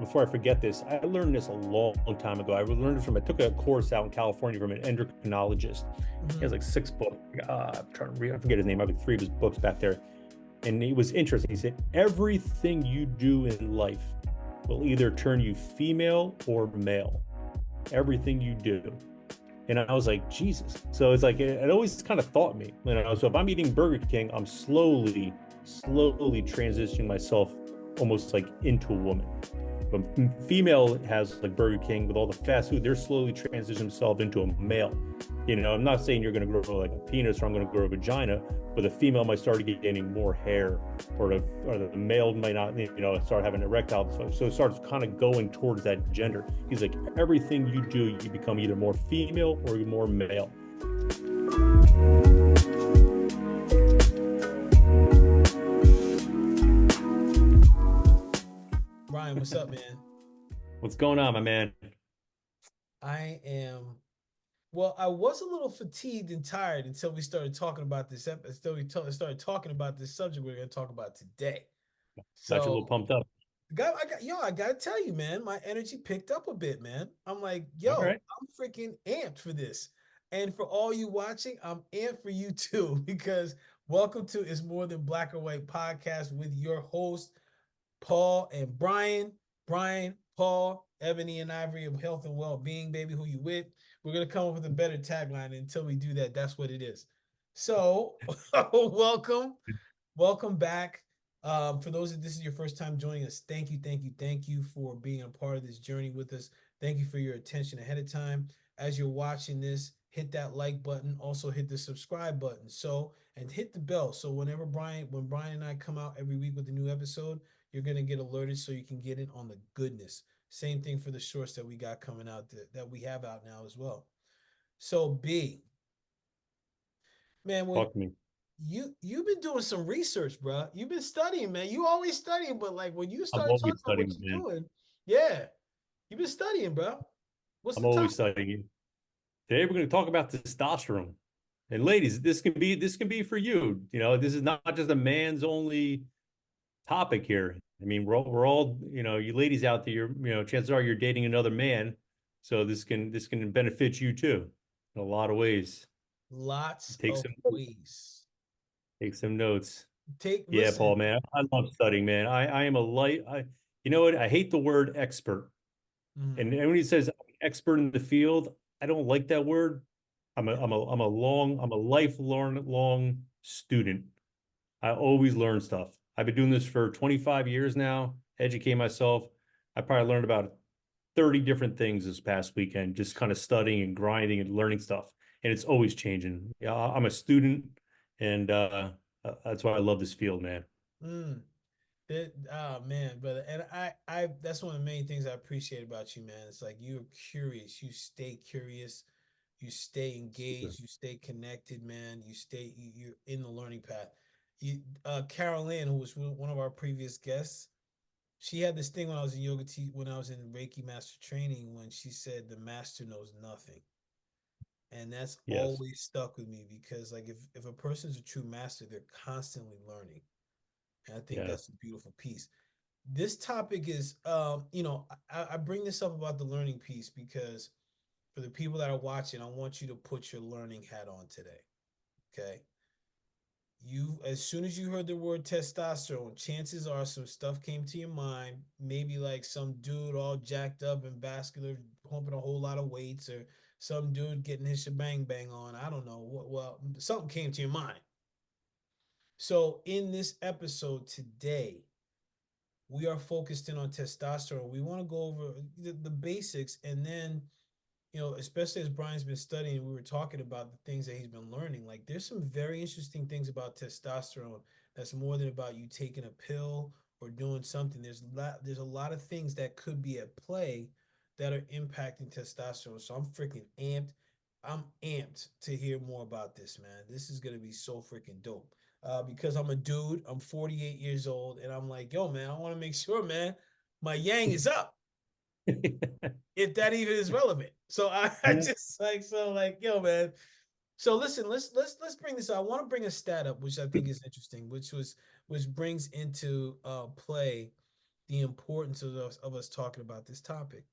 before I forget this, I learned this a long time ago. I took a course out in California from an endocrinologist. He has Mhm. like 6 books. I'm trying to read, I forget his name. I have like 3 of his books back there. And it was interesting. He said, everything you do in life will either turn you female or male. Everything you do. And I was like, Jesus. So it's like, it always kind of thought me, so if I'm eating Burger King, I'm slowly transitioning myself almost like into a woman. But female has like Burger King with all the fast food, they're slowly transitioning themselves into a male. I'm not saying you're going to grow like a penis or I'm going to grow a vagina, but the female might start gaining more hair, or the male might not, start having erectile. So it starts kind of going towards that gender. He's like, everything you do, you become either more female or more male. Brian, what's up, man? What's going on, my man? I am well, I was a little fatigued and tired until we started talking about this until started talking about this subject we're going to talk about today. Got you a So, little pumped up. I got to tell you, man, my energy picked up a bit, man. I'm like, All yo, right. I'm freaking amped for this. And for all you watching, I'm amped for you too, because welcome to Is More Than Black or White podcast with your host, Paul and Brian. Brian, Paul, Ebony, and Ivory of Health and Well-Being, baby. Who you with? We're gonna come up with a better tagline. Until we do that, that's what it is. So, welcome, welcome back. For those that this is your first time joining us, thank you for being a part of this journey with us. Thank you for your attention ahead of time. As you're watching this, hit that like button. Also hit the subscribe button. And hit the bell. So when Brian and I come out every week with a new episode, you're gonna get alerted so you can get in on the goodness. Same thing for the shorts that we got coming out that we have out now as well. So B, man, when Talk to me. you've been doing some research, bro. You've been studying, man. You always studying, but like when you I'm started talking always about what studying, you're man. doing, yeah, you've been studying, bro. What's I'm the always topic? studying. Today we're going to talk about testosterone. And ladies, this can be for you. This is not just a man's only topic here. I mean, we're all, you ladies out there, chances are you're dating another man, so this can benefit you too in a lot of ways. Lots Take of some ways. take some notes. Yeah, Listen. Paul, man, I love studying, man. I am a light. You know what? I hate the word expert. Mm, And when he says expert in the field, I don't like that word. I'm a lifelong student. I always learn stuff. I've been doing this for 25 years now, educate myself. I probably learned about 30 different things this past weekend, just kind of studying and grinding and learning stuff. And it's always changing. Yeah, I'm a student, and that's why I love this field, man. mm. Oh man, brother, and I that's one of the main things I appreciate about you, man. It's like you're curious, you stay curious, you stay Super. engaged, you stay connected, man. You're in the learning path. Carol Ann, who was one of our previous guests, she had this thing when I was in when I was in Reiki master training, when she said the master knows nothing, and that's Yes. always stuck with me because like if a person's a true master, they're constantly learning, and I think Yeah. that's a beautiful piece. This topic is I bring this up about the learning piece because for the people that are watching, I want you to put your learning hat on today. Okay, you as soon as you heard the word testosterone, chances are some stuff came to your mind, maybe like some dude all jacked up and vascular pumping a whole lot of weights, or some dude getting his shebang bang on. I don't know what. Well, something came to your mind. So in this episode today, we are focused in on testosterone. We want to go over the basics, and then, especially as Brian's been studying, we were talking about the things that he's been learning. Like, there's some very interesting things about testosterone that's more than about you taking a pill or doing something. There's a lot of things that could be at play that are impacting testosterone. So I'm freaking amped. I'm amped to hear more about this, man. This is gonna be so freaking dope. Because I'm a dude, I'm 48 years old, and I'm like, yo, man, I want to make sure, man, my yang is up, if that even is relevant. So I just like, so like, yo, man. So listen, let's bring this up. I want to bring a stat up, which I think is interesting, which brings into play the importance of us talking about this topic.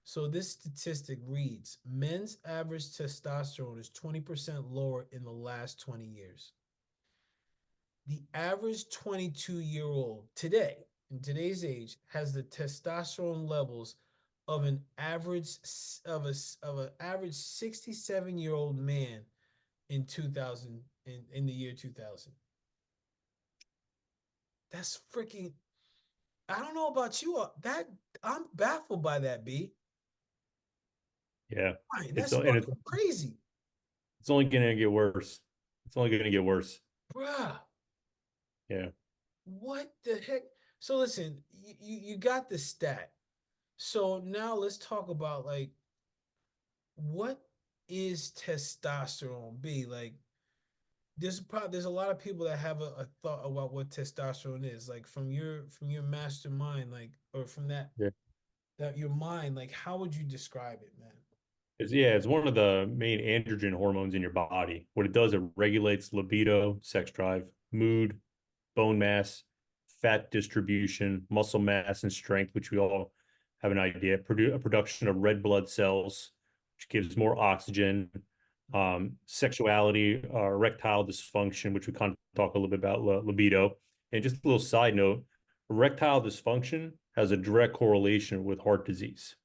So this statistic reads, men's average testosterone is 20% lower in the last 20 years. The average 22-year-old today, in today's age, has the testosterone levels of an average of an average 67-year-old man in 2000 in the year 2000. That's freaking, I don't know about you, that I'm baffled by that, B. Yeah. Right, It's that's and fucking crazy. it's only going to get worse. It's only going to get worse. Bruh, Yeah. what the heck? So listen, you got the stat. So now let's talk about like what is testosterone be? Like there's a lot of people that have a thought about what testosterone is. Like from your mastermind, like or from Yeah. that your mind, like how would you describe it, man? It's one of the main androgen hormones in your body. What it does, it regulates libido, sex drive, mood, bone mass, fat distribution, muscle mass, and strength, which we all have an idea. A production of red blood cells, which gives more oxygen. Sexuality, erectile dysfunction, which we kind of talk a little bit about libido. And just a little side note, erectile dysfunction has a direct correlation with heart disease.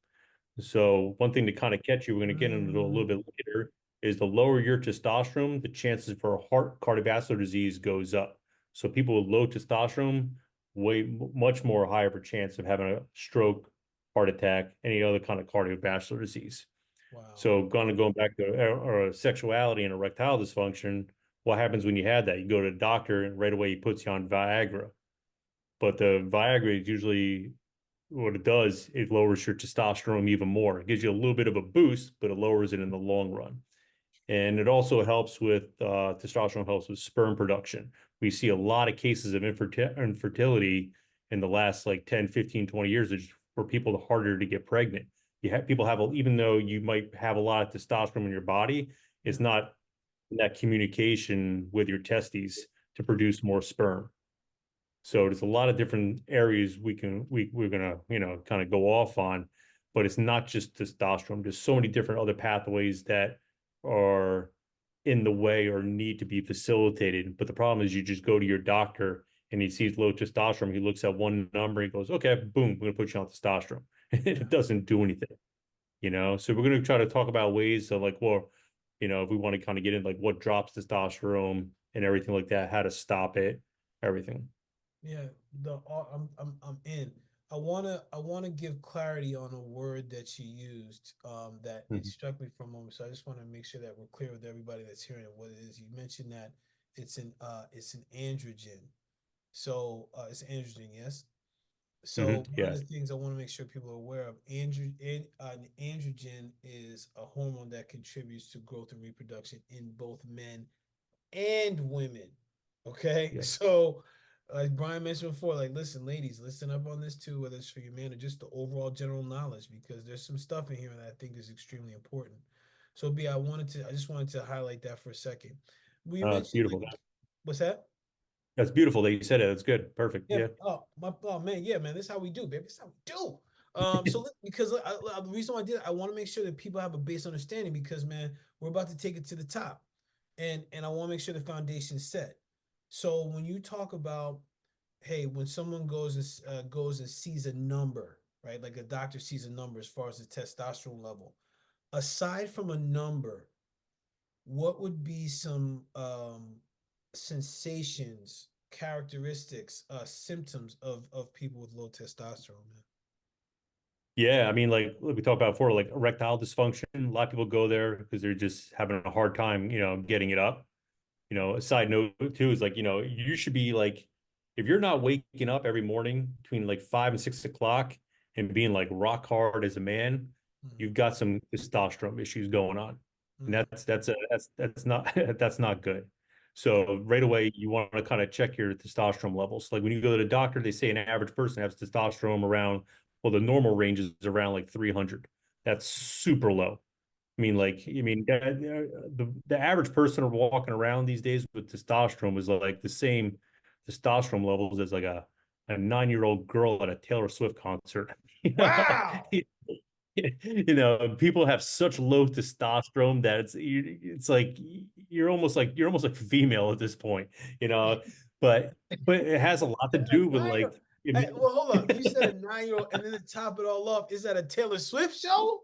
So one thing to kind of catch you, we're going to get into a little Mm, bit later, is the lower your testosterone, the chances for heart cardiovascular disease goes up. So people with low testosterone, much more higher of a chance of having a stroke, heart attack, any other kind of cardiovascular disease. wow. So going back to sexuality and erectile dysfunction, what happens when you have that? You go to the doctor and right away he puts you on Viagra. But the Viagra is usually what it does, it lowers your testosterone even more. It gives you a little bit of a boost, but it lowers it in the long run. And it also helps with testosterone helps with sperm production. We see a lot of cases of infertility in the last like 10, 15, 20 years for people harder to get pregnant. You have people have, even though you might have a lot of testosterone in your body, it's Yeah. not that communication with your testes to produce more sperm. So there's a lot of different areas we're gonna kind of go off on, but it's not just testosterone. There's so many different other pathways that are in the way or need to be facilitated. But the problem is you just go to your doctor and he sees low testosterone. He looks at one number, he goes, "Okay, boom, we're gonna put you on testosterone." Yeah. It doesn't do anything. So we're gonna try to talk about ways of like, well, if we want to kind of get in like what drops testosterone and everything like that, how to stop it, everything. Yeah, I'm in. I wanna give clarity on a word that you used that it Mhm. struck me for a moment. So I just want to make sure that we're clear with everybody that's hearing it, what it is. You mentioned that it's an androgen. So it's androgen, yes. So one of the Yes. things I want to make sure people are aware of, an androgen is a hormone that contributes to growth and reproduction in both men and women. Okay. Yeah. So, like Brian mentioned before, like, listen, ladies, listen up on this too, whether it's for your man or just the overall general knowledge, because there's some stuff in here that I think is extremely important. So, B, I just wanted to highlight that for a second. We It's mentioned, like, beautiful. what's that? That's beautiful that you said it. That's good. Perfect. Yeah. Yeah. Oh man, yeah, man. This is how we do, baby. This is how we do. Because the reason why I did it, I want to make sure that people have a base understanding because man, we're about to take it to the top, and I want to make sure the foundation's set. So when you talk about, hey, when someone goes and sees a number, right? Like a doctor sees a number as far as the testosterone level. Aside from a number, what would be some sensations, characteristics, symptoms of people with low testosterone, man? Yeah. I mean, like we talked about before, like erectile dysfunction. A lot of people go there because they're just having a hard time, getting it up. A side note too is like, you should be like, if you're not waking up every morning between like 5 and 6 o'clock and being like rock hard as a man, Mm, you've got some testosterone issues going on. And mm, that's not that's not good. So right away you want to kind of check your testosterone levels. Like when you go to the doctor, they say an average person has testosterone around, well, the normal range is around like 300. That's super low. The average person are walking around these days with testosterone was like the same testosterone levels as like a 9-year-old girl at a Taylor Swift concert. You know, Wow. people have such low testosterone that it's like you're almost like female at this point, you know. But it has a lot to A do with 9-year. like, Hey, well, hold up. You said a 9-year-old, and then to top it all off, is that a Taylor Swift show?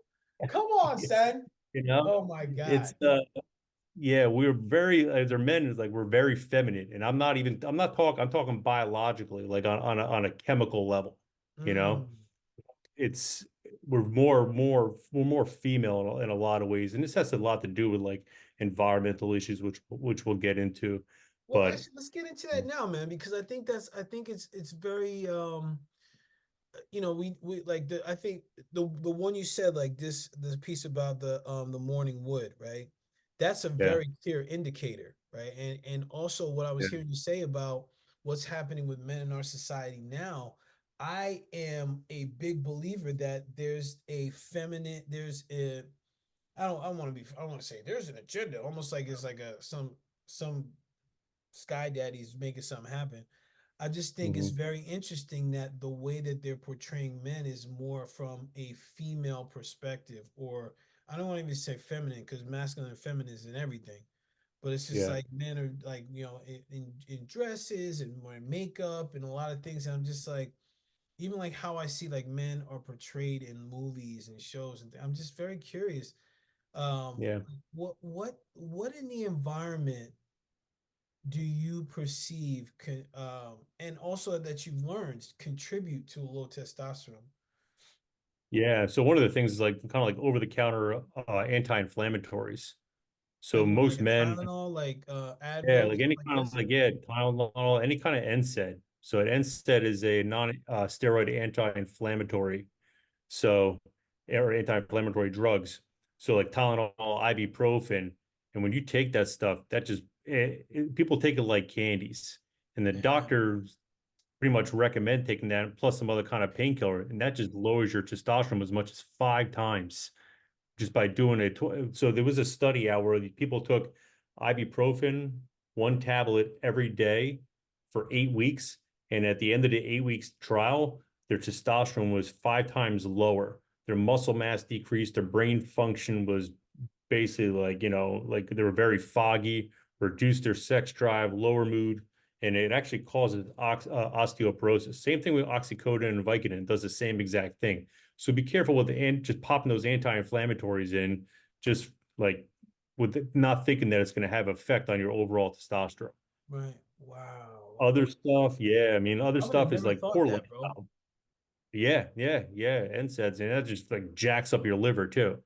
Come on, son. you know, Oh my it's God. yeah, we're very as our men is like we're very feminine, and I'm talking biologically, like on a chemical level, you know. Mm. It's we're more female in a lot of ways, and this has a lot to do with like environmental issues, which we'll get into. Well, But actually, let's get into that now, man, because I think it's very we like the I think the one you said, like this piece about the morning wood, right? That's a yeah, very clear indicator, right? And also what I was yeah, hearing you say about what's happening with men in our society now, I am a big believer that there's a I don't want to be I want to say there's an agenda, almost like it's like a some sky daddies making something happen. I just think it's hmm, very interesting that the way that they're portraying men is more from a female perspective, or I don't want to even say feminine because masculine and feminine is in everything, but it's just yeah, like men are like, in dresses and wearing makeup and a lot of things. And I'm just like, even like how I see like men are portrayed in movies and shows I'm just very curious. Um, yeah. what in the environment do you perceive and also that you've learned contribute to low testosterone? Yeah. So one of the things is like kind of like over the counter anti-inflammatories. Like So what, like most a men, Tylenol, like yeah, Advil, like stuff any like kind of this? like yeah, Tylenol, any kind of NSAID. So an NSAID is a non-steroid anti-inflammatory. So, or anti-inflammatory drugs. So like Tylenol, ibuprofen, and when you take that stuff, that just people take it like candies, and the Yeah, doctors pretty much recommend taking that plus some other kind of painkiller, and that just lowers your testosterone as much as 5 times just by doing it. So there was a study out where people took ibuprofen, 1 tablet every day for 8 weeks. And at the end of the 8 weeks trial, their testosterone was 5 times lower. Their muscle mass decreased. Their brain function was basically like, like they were very foggy, reduced their sex drive, lower mood, and it actually causes osteoporosis. Same thing with oxycodone and Vicodin, does the same exact thing. So be careful with just popping those anti-inflammatories in, just like with not thinking that it's going to have effect on your overall testosterone. right. Wow. Other Okay. stuff, yeah, I mean, other I would have stuff is never like thought poor that, bro. lifestyle. Yeah, yeah, yeah. NSAIDs, and that just like jacks up your liver too,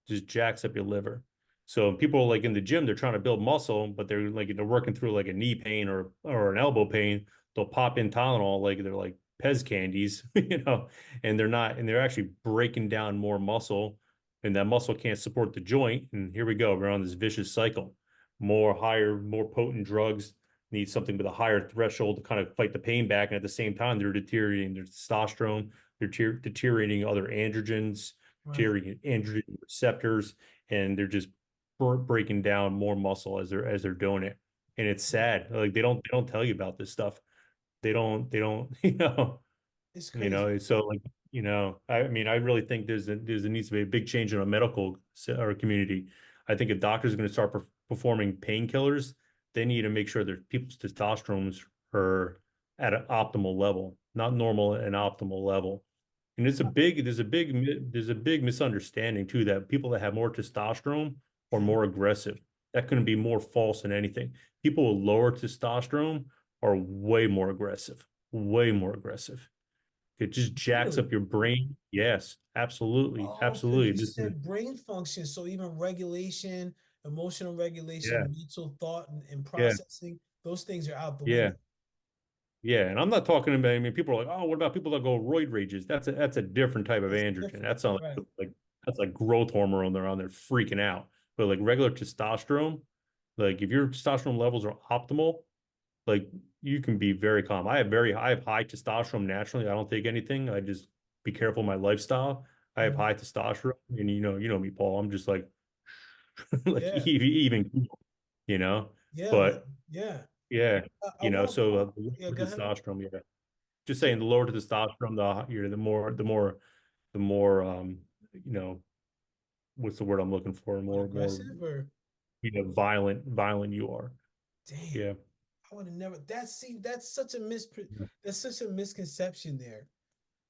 just jacks up your liver. So people like in the gym, they're trying to build muscle, but they're working through like a knee pain or an elbow pain. They'll pop in Tylenol like they're like Pez candies, and they're not, and they're actually breaking down more muscle, and that muscle can't support the joint. And here we go, we're on this vicious cycle. More higher, more potent drugs need something with a higher threshold to kind of fight the pain back, and at the same time, they're deteriorating their testosterone, they're deteriorating other androgens, Right. deteriorating androgen receptors, and they're just breaking down more muscle as they're doing it. And it's Yeah. sad. Like they don't tell you about this stuff. They don't It's crazy. so like, I mean, I really think there needs to be a big change in a medical or community. I think if doctors are going to start performing painkillers, they need to make sure that people's testosterones are at an optimal level, not normal, an optimal level. And there's a big misunderstanding too that people that have more testosterone are Mm. more aggressive. That couldn't be more false than anything. People with lower testosterone are way more aggressive, way more aggressive. It just jacks Really? up your brain. Yes, absolutely, Oh, because absolutely. you said brain function, so even regulation, emotional Yeah, regulation, mental thought, and yeah, processing, those things are out the yeah, window. yeah. And I'm not talking about. I mean, people are like, oh, what about people that go roid rages? That's a different type of That's androgen. different, That's not right? like that's like growth hormone. They're on there freaking out. But like regular testosterone, like if your testosterone levels are optimal, like you can be very calm. I have high testosterone naturally. I don't take anything. I just be careful of my lifestyle. I have Mm. high testosterone, and you know me, Paul. I'm just like like Yeah, even, you know. yeah, man. But Yeah. yeah, I want to so put. Yeah, the go ahead. testosterone, yeah. Just So saying, the lower the testosterone, the more you know, what's the word I'm looking for? More aggressive or violent you are. damn. Yeah. I would have never. That's such a that's such a misconception there.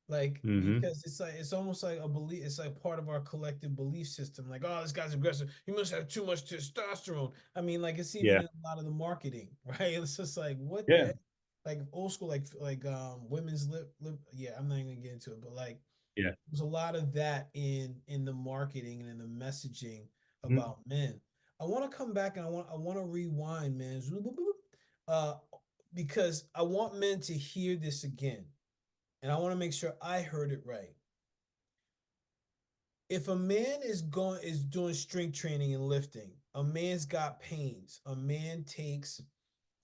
Like Mm-hmm. because it's almost like a belief. It's like part of our collective belief system. Like, oh, this guy's aggressive. He must have too much testosterone. I mean, like it's even Yeah. in a lot of the marketing, right? It's just like what the Yeah. heck? Like old school, like women's lip. Yeah, I'm not even gonna get into it, but like Yeah. there's a lot of that in the marketing and in the messaging Mhm. about men. I want to come back and I want to rewind, man, uh, because I want men to hear this again, and I want to make sure I heard it right. If a man is doing strength training and lifting, a man's got pains. A man takes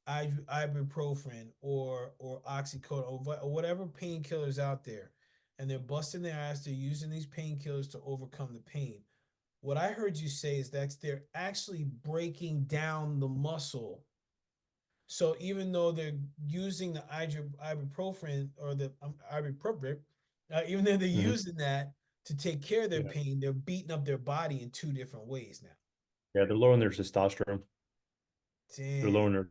ibuprofen or oxycodone or whatever painkillers out there, and they're busting their ass. They're using these painkillers to overcome the pain. What I heard you say is that they're actually breaking down the muscle. So even though they're using the ibuprofen or the ibuprofen, even though they're Mhm. using that to take care of their Yeah. pain, they're beating up their body in two different ways now. Yeah. They're lowering their testosterone. They're Damn. lowering their.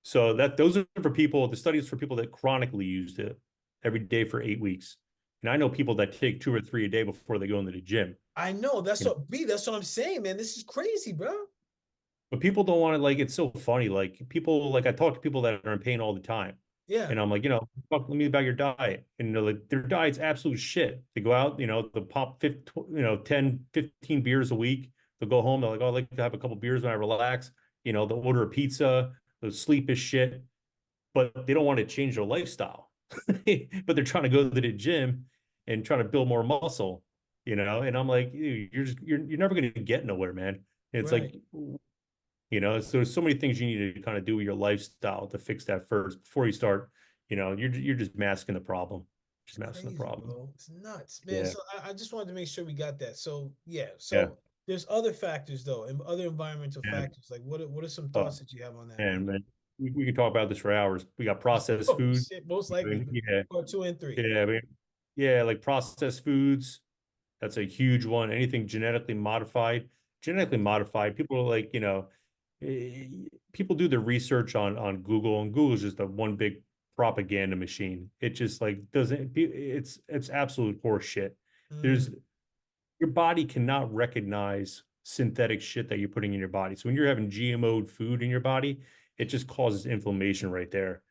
So that those are for people. The studies for people that chronically used it every day for 8 weeks. And I know people that take two or three a day before they go into the gym. I know. That's You know, what B. That's what I'm saying, man. This is crazy, bro. but people don't want to like. It's so funny. Like people, like I talk to people that are in pain all the time, Yeah. and I'm like, talk to me about your diet, and like their diet's absolute shit. They go out, they'll pop 15, 10, 15 beers a week. They'll go home. They're like, oh, I like to have a couple beers when I relax. They'll order a pizza. They'll sleep as shit, but they don't want to change their lifestyle. But they're trying to go to the gym and trying to build more muscle. And I'm like, you're never going to get nowhere, man. It's Right. like, so there's so many things you need to kind of do with your lifestyle to fix that first before you start. You're just masking the problem, just masking the Crazy, problem. bro. It's nuts, man. Yeah, So I just wanted to make sure we got that. So yeah. yeah, So there's other factors though, and other environmental yeah. factors. Like what are some thoughts Oh that you have on that, man? man, we can talk about this for hours. We got processed Oh food. shit, most I likely. mean, yeah, Part two and three. yeah, I mean, yeah, like processed foods. That's a huge one. Anything genetically modified. Genetically modified. People are like, eh, people do the research on Google, and Google is just a one big propaganda machine. It just like doesn't. It's absolute horse shit. Mm, There's Your body cannot recognize synthetic shit that you're putting in your body. So when you're having GMO food in your body, it just causes inflammation right there.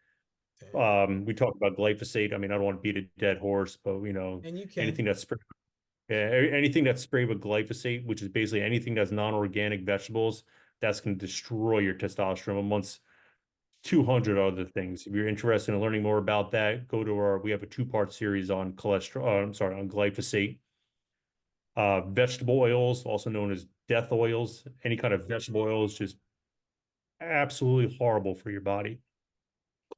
damn. We talked about glyphosate. I mean, I don't want to beat a dead horse, but And you can. anything that's anything that's sprayed with glyphosate, which is basically anything that's non-organic vegetables, that's going to destroy your testosterone amongst 200 other things. If you're interested in learning more about that, we have a two-part series on cholesterol, I'm sorry, on glyphosate. Vegetable oils, also known as death oils, any kind of vegetable oils, just absolutely horrible for your body.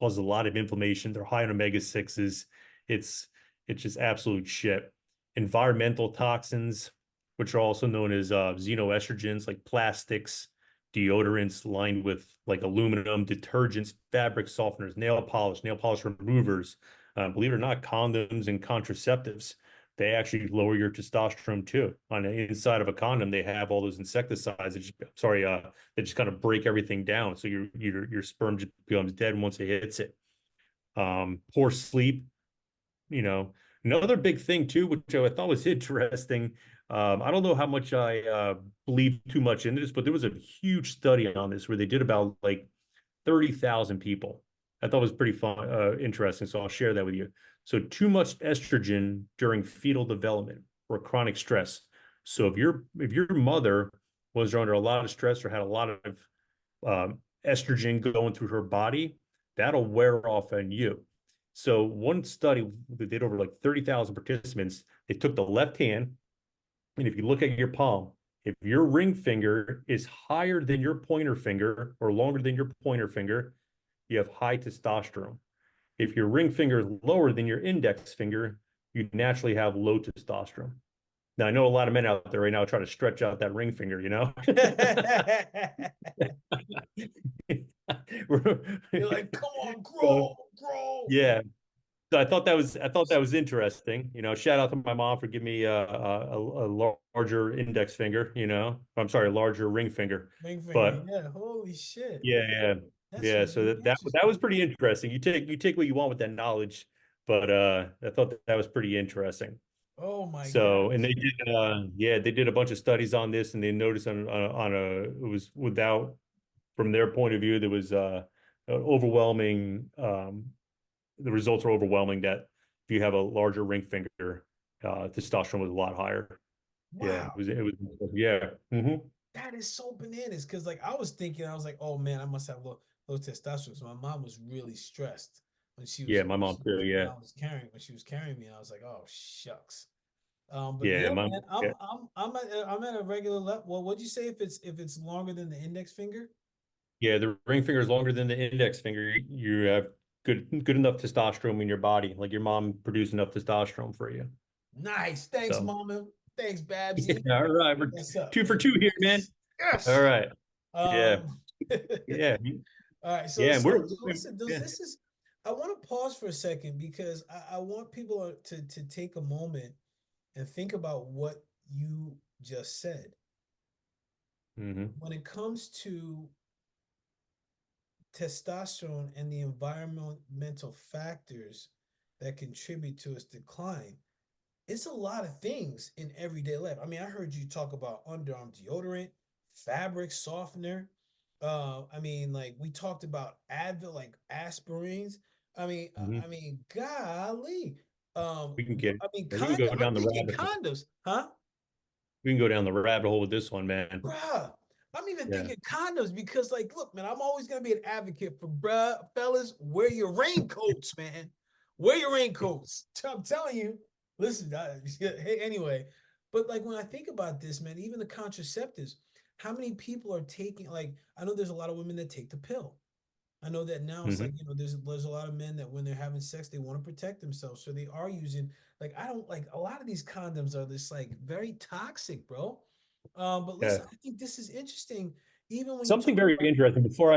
Causes a lot of inflammation. They're high in omega sixes. It's it's just absolute shit. Environmental toxins, which are also known as xenoestrogens, like plastics, deodorants lined with like aluminum, detergents, fabric softeners, nail polish removers. Believe it or not, condoms and contraceptives. They actually lower your testosterone too. On the inside of a condom, they have all those insecticides that just kind of break everything down. So your sperm just becomes dead once it hits it. Poor sleep, you know. Another big thing too, which I thought was interesting. I don't know how much I believe too much into this, but there was a huge study on this where they did about like 30,000 people. I thought it was pretty fun, interesting. So I'll share that with you. So too much estrogen during fetal development or chronic stress. So if your mother was under a lot of stress or had a lot of estrogen going through her body, that'll wear off on you. So one study they did over like 30,000 participants, they took the left hand, and if you look at your palm, if your ring finger is higher than your pointer finger or longer than your pointer finger, you have high testosterone. If your ring finger is lower than your index finger, you naturally have low testosterone. Now, I know a lot of men out there right now try to stretch out that ring finger, you know? You're like, come on, So, grow, grow. yeah. So I thought that was interesting. Shout out to my mom for giving me a larger index finger. I'm sorry, a larger ring finger. Ring finger. But Yeah. Holy shit. yeah, yeah, That's yeah. So really that was interesting. pretty interesting. You take what you want with that knowledge, but I thought that was pretty interesting. Oh my So, and gosh. they did, yeah, they did a bunch of studies on this, and they noticed it was without, from their point of view, there was overwhelming. The results are overwhelming that if you have a larger ring finger, testosterone was a lot higher. Yeah, Wow. yeah. That is so bananas. Cause like I was thinking, I was like, oh man, I must have low testosterone. So my mom was really stressed when she was Yeah, my mom too. when Yeah, I was carrying when she was carrying me. And I was like, oh shucks. But yeah, yeah, man, yeah, I'm at a regular level. Well, what'd you say if it's longer than the index finger? yeah. The ring finger is longer than the index finger. You have good enough testosterone in your body. Like your mom produced enough testosterone for you. Nice. Thanks, So, mama. Thanks, yeah, Babsy. all right, we're What's up, two for man? two here, man. Yes. All Yes. right. Yeah, All yeah, right. So yeah. And so we're so listen, yeah. this is I want to pause for a second because I want people to take a moment and think about what you just said. Hmm. When it comes to testosterone and the environmental factors that contribute to its decline, it's a lot of things in everyday life. I mean, I heard you talk about underarm deodorant, fabric softener. I mean, like we talked about Advil, like aspirins. Hmm. I mean, golly. We can get. I mean, We can go condom. I'm down the thinking rabbit hole. condoms, huh? We can go down the rabbit hole with this one, man. Bruh, I'm even Yeah. thinking condoms because, like, look, man, I'm always gonna be an advocate for bruh, fellas, wear your raincoats, man. Wear your raincoats. I'm telling you. Listen, hey, anyway, but like when I think about this, man, even the contraceptives, how many people are taking? Like, I know there's a lot of women that take the pill. I know that now it's like, Hmm. there's a lot of men that when they're having sex, they want to protect themselves. So they are using like I don't like a lot of these condoms are this like very toxic, bro. But Yeah. listen, I think this is interesting. Even when you Something talk very about interesting. Before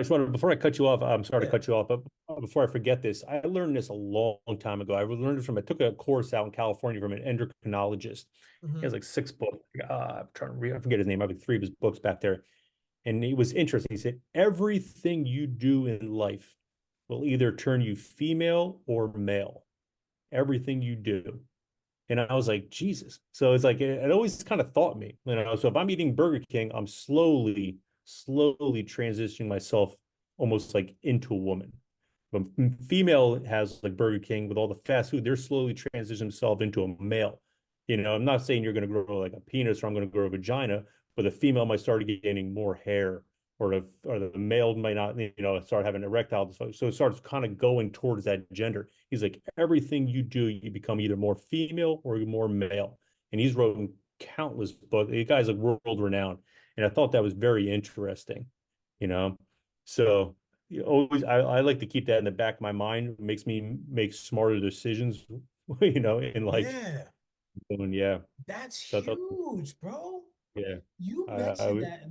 I cut you off, I'm sorry to yeah, cut you off, but before I forget this, I learned this a long time ago. I took a course out in California from an endocrinologist. He hmm has like 6 books. I'm trying to read, I forget his name. I have like 3 of his books back there. And it was interesting. He said, everything you do in life will either turn you female or male. Everything you do. And I was like, Jesus. So it's like it always kind of thought me. So if I'm eating Burger King, I'm slowly transitioning myself almost like into a woman. When female has like Burger King with all the fast food, they're slowly transitioning themselves into a male. I'm not saying you're going to grow like a penis or I'm going to grow a vagina, but the female might start gaining more hair, or the male might not, start having erectile. So it starts kind of going towards that gender. He's like, everything you do, you become either more female or more male. And he's written countless books. The guy's like world renowned. And I thought that was very interesting, you know. So I like to keep that in the back of my mind. It makes me make smarter decisions, in life. yeah, And yeah. that's So I thought, huge, bro. yeah. You I mentioned would, that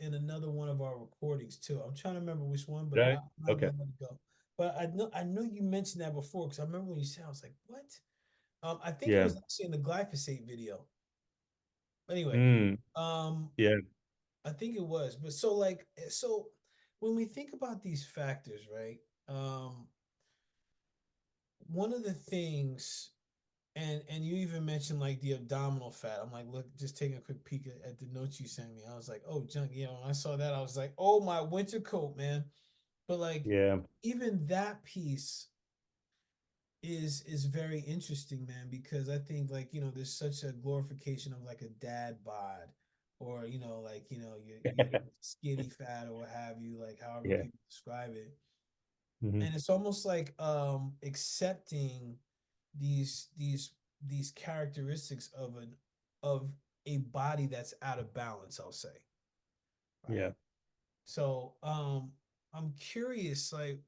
in another one of our recordings too. I'm trying to remember which one, but did I? I'm not Okay. gonna let it go. But I know you mentioned that before because I remember when you said I was like, what? I think it Yeah. was actually in the glyphosate video. Anyway, Mm, um, yeah. I think it was. But so like so when we think about these factors, right? Um, one of the things and you even mentioned like the abdominal fat. I'm like, look, just taking a quick peek at the notes you sent me. I was like, oh, junk. When I saw that, I was like, oh, my winter coat, man. But like, Yeah. even that piece is very interesting, man, because I think like there's such a glorification of like a dad bod, or like you skinny fat or what have you, like however Yeah. people describe it, Hmm. and it's almost like accepting these characteristics of a body that's out of balance, I'll say, Yeah. right? So I'm curious, like,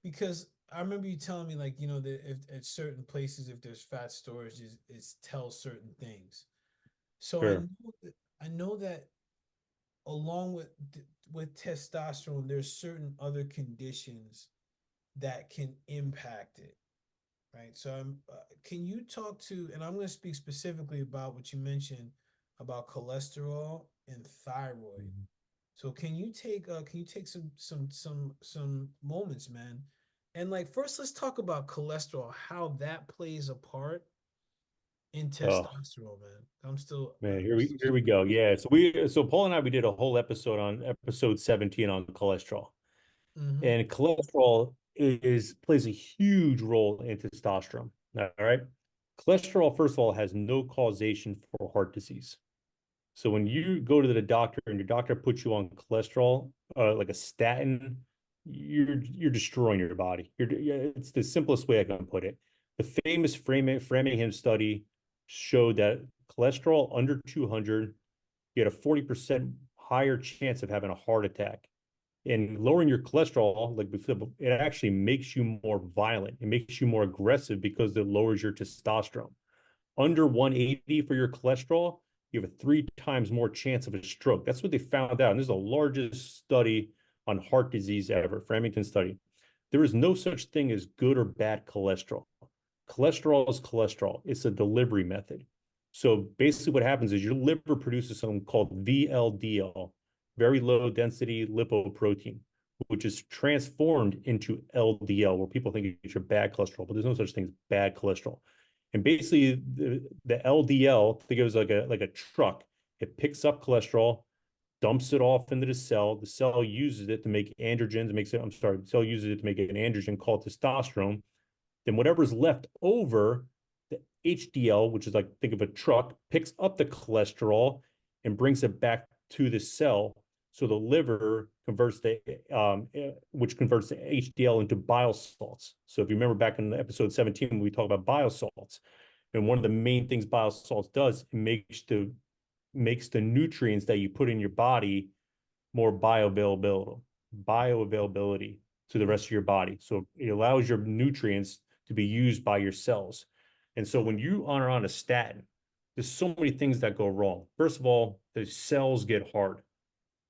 because I remember you telling me like that if at certain places if there's fat storage it's tells certain things. So Sure. I know that along with testosterone there's certain other conditions that can impact it. right? So, can you talk to, and I'm going to speak specifically about what you mentioned about cholesterol and thyroid. Mhm. So, can you take some moments, man, and like first, let's talk about cholesterol, how that plays a part in Oh testosterone, man. I'm still, man, I'm still here we go. Yeah, so Paul and I we did a whole episode on episode 17 on cholesterol. mm-hmm. And cholesterol is plays a huge role in testosterone. All right. Cholesterol, first of all, has no causation for heart disease. So when you go to the doctor and your doctor puts you on cholesterol, like a statin, you're destroying your body. It's the simplest way I can put it. The famous Framingham study showed that cholesterol under 200, you had a 40% higher chance of having a heart attack. And lowering your cholesterol, like it actually makes you more violent. It makes you more aggressive because it lowers your testosterone. Under 180 for your cholesterol, you have a 3 times more chance of a stroke. That's what they found out. And this is the largest study on heart disease ever, Framingham study. There is no such thing as good or bad cholesterol. Cholesterol is cholesterol. It's a delivery method. So basically, what happens is your liver produces something called VLDL, very low density lipoprotein, which is transformed into LDL, where people think it's your bad cholesterol, but there's no such thing as bad cholesterol. And basically, the LDL, think of it as like a truck. It picks up cholesterol, dumps it off into the cell. The cell uses it to make androgens. Makes it. I'm sorry. The cell uses it to make an androgen called testosterone. Then whatever's left over, the HDL, which is like think of a truck, picks up the cholesterol and brings it back to the cell. So the liver converts which converts the HDL into bile salts. So if you remember back in episode 17, when we talked about bile salts, and one of the main things bile salts does, it makes the nutrients that you put in your body more bioavailability to the rest of your body. So it allows your nutrients to be used by your cells. And so when you are on a statin, there's so many things that go wrong. First of all, the cells get hard.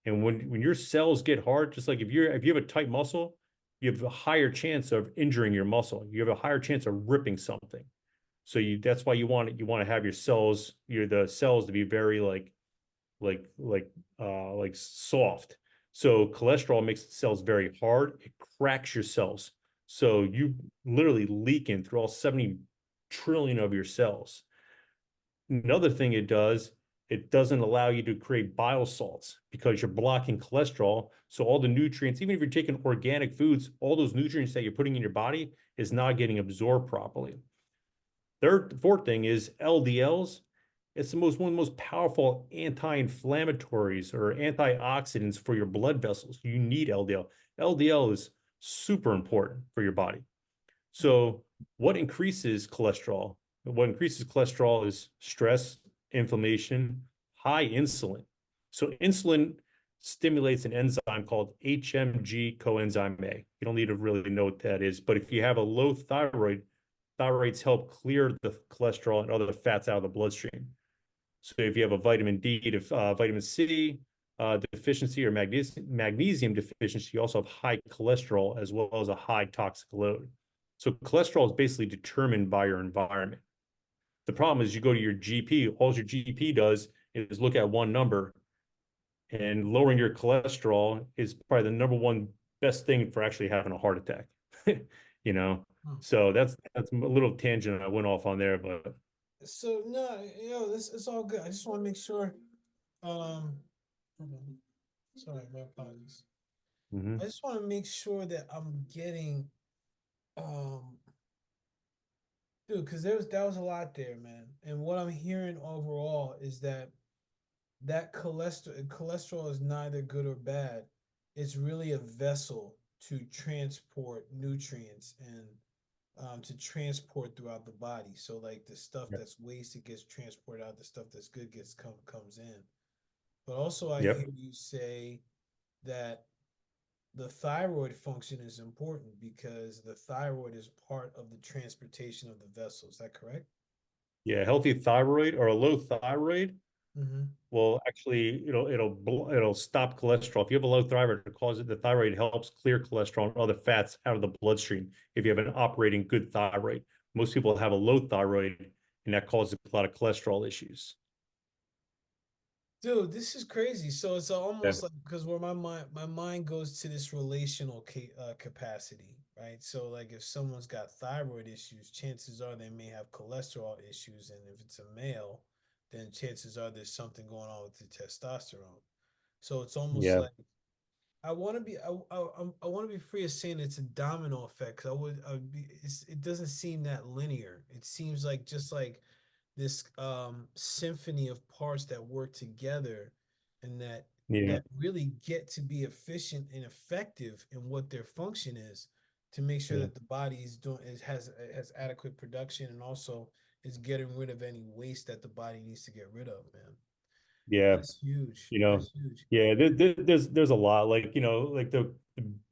And when your cells get hard, just like if you have a tight muscle, you have a higher chance of injuring your muscle. You have a higher chance of ripping something. So that's why you want to have your cells, the cells to be very like like like soft. So cholesterol makes the cells very hard. It cracks your cells. So you literally leaking through all 70 trillion of your cells. Another thing it does, it doesn't allow you to create bile salts because you're blocking cholesterol. So all the nutrients, even if you're taking organic foods, all those nutrients that you're putting in your body is not getting absorbed properly. Fourth thing is LDLs. It's one of the most powerful anti-inflammatories or antioxidants for your blood vessels. You need LDL. LDL is super important for your body. So, what increases cholesterol? What increases cholesterol is stress, inflammation, high insulin. So, insulin stimulates an enzyme called HMG coenzyme A. You don't need to really know what that is, but if you have a low thyroid, thyroids help clear the cholesterol and other fats out of the bloodstream. So if you have a vitamin D, vitamin C deficiency or magnesium deficiency, you also have high cholesterol as well as a high toxic load. So cholesterol is basically determined by your environment. The problem is you go to your GP, all your GP does is look at one number, and lowering your cholesterol is probably the number one best thing for actually having a heart attack. you know, Hmm. so that's a little tangent I went off on there, but So no, this it's all good. I just want to make sure. Um, hold on. Sorry, my apologies. I mhm. just want to make sure that I'm getting, um, dude, because that was a lot there, man. And what I'm hearing overall is that cholesterol is neither good or bad. It's really a vessel to transport nutrients and to transport throughout the body. So like the stuff Yep. that's wasted gets transported out. The stuff that's good comes in. But also, I hear Yep. you say that the thyroid function is important because the thyroid is part of the transportation of the vessel. Is that correct? Yeah, healthy thyroid or a low thyroid Mm-hmm. will actually it'll stop cholesterol. If you have a low thyroid, it causes the thyroid helps clear cholesterol and other fats out of the bloodstream if you have an operating good thyroid. Most people have a low thyroid, and that causes a lot of cholesterol issues. Dude, this is crazy. So it's Yeah. almost like because where my mind goes to this relational capacity, right? So like if someone's got thyroid issues, chances are they may have cholesterol issues, and if it's a male, then chances are there's something going on with the testosterone. So it's almost Yeah. like I want to be I want to be free of saying it's a domino effect. 'Cause I would be it doesn't seem that linear. It seems like just like this symphony of parts that work together and Yeah. that really get to be efficient and effective in what their function is to make sure Yeah. that the body is doing it has adequate production and also is getting rid of any waste that the body needs to get rid of, man. Yeah. That's huge. You know, That's huge. yeah, there's a lot, like, like the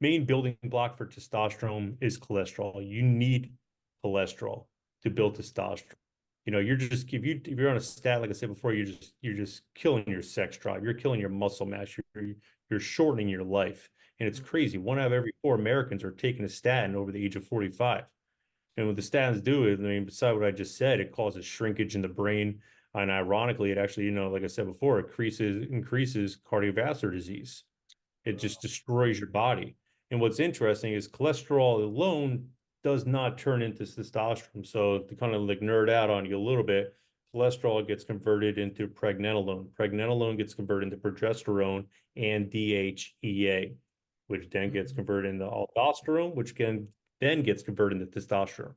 main building block for testosterone is cholesterol. You need cholesterol to build testosterone. You're just if you're on a stat, like I said before, you're just killing your sex drive. You're killing your muscle mass. You're shortening your life. And it's crazy. One out of every four Americans are taking a statin over the age of 45. And what the statins do is, I mean, besides what I just said, it causes shrinkage in the brain. And ironically, it actually, like I said before, increases cardiovascular disease. It just destroys your body. And what's interesting is cholesterol alone does not turn into testosterone. So to kind of like nerd out on you a little bit, cholesterol gets converted into pregnenolone. Pregnenolone gets converted into progesterone and DHEA, which then gets Mhm. converted into aldosterone, which can then gets converted into testosterone.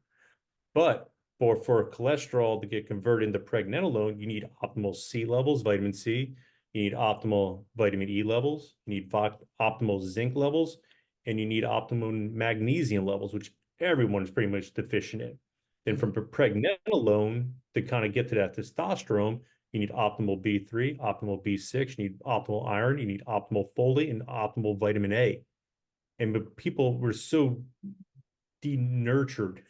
But for cholesterol to get converted into pregnenolone, you need optimal C levels, vitamin C. You need optimal vitamin E levels. You need optimal zinc levels, and you need optimal magnesium levels, which everyone is pretty much deficient in. Then from Mhm. pregnenolone to kind of get to that testosterone, you need optimal B3, optimal B6, you need optimal iron, you need optimal folate, and optimal vitamin A. And people were so denurtured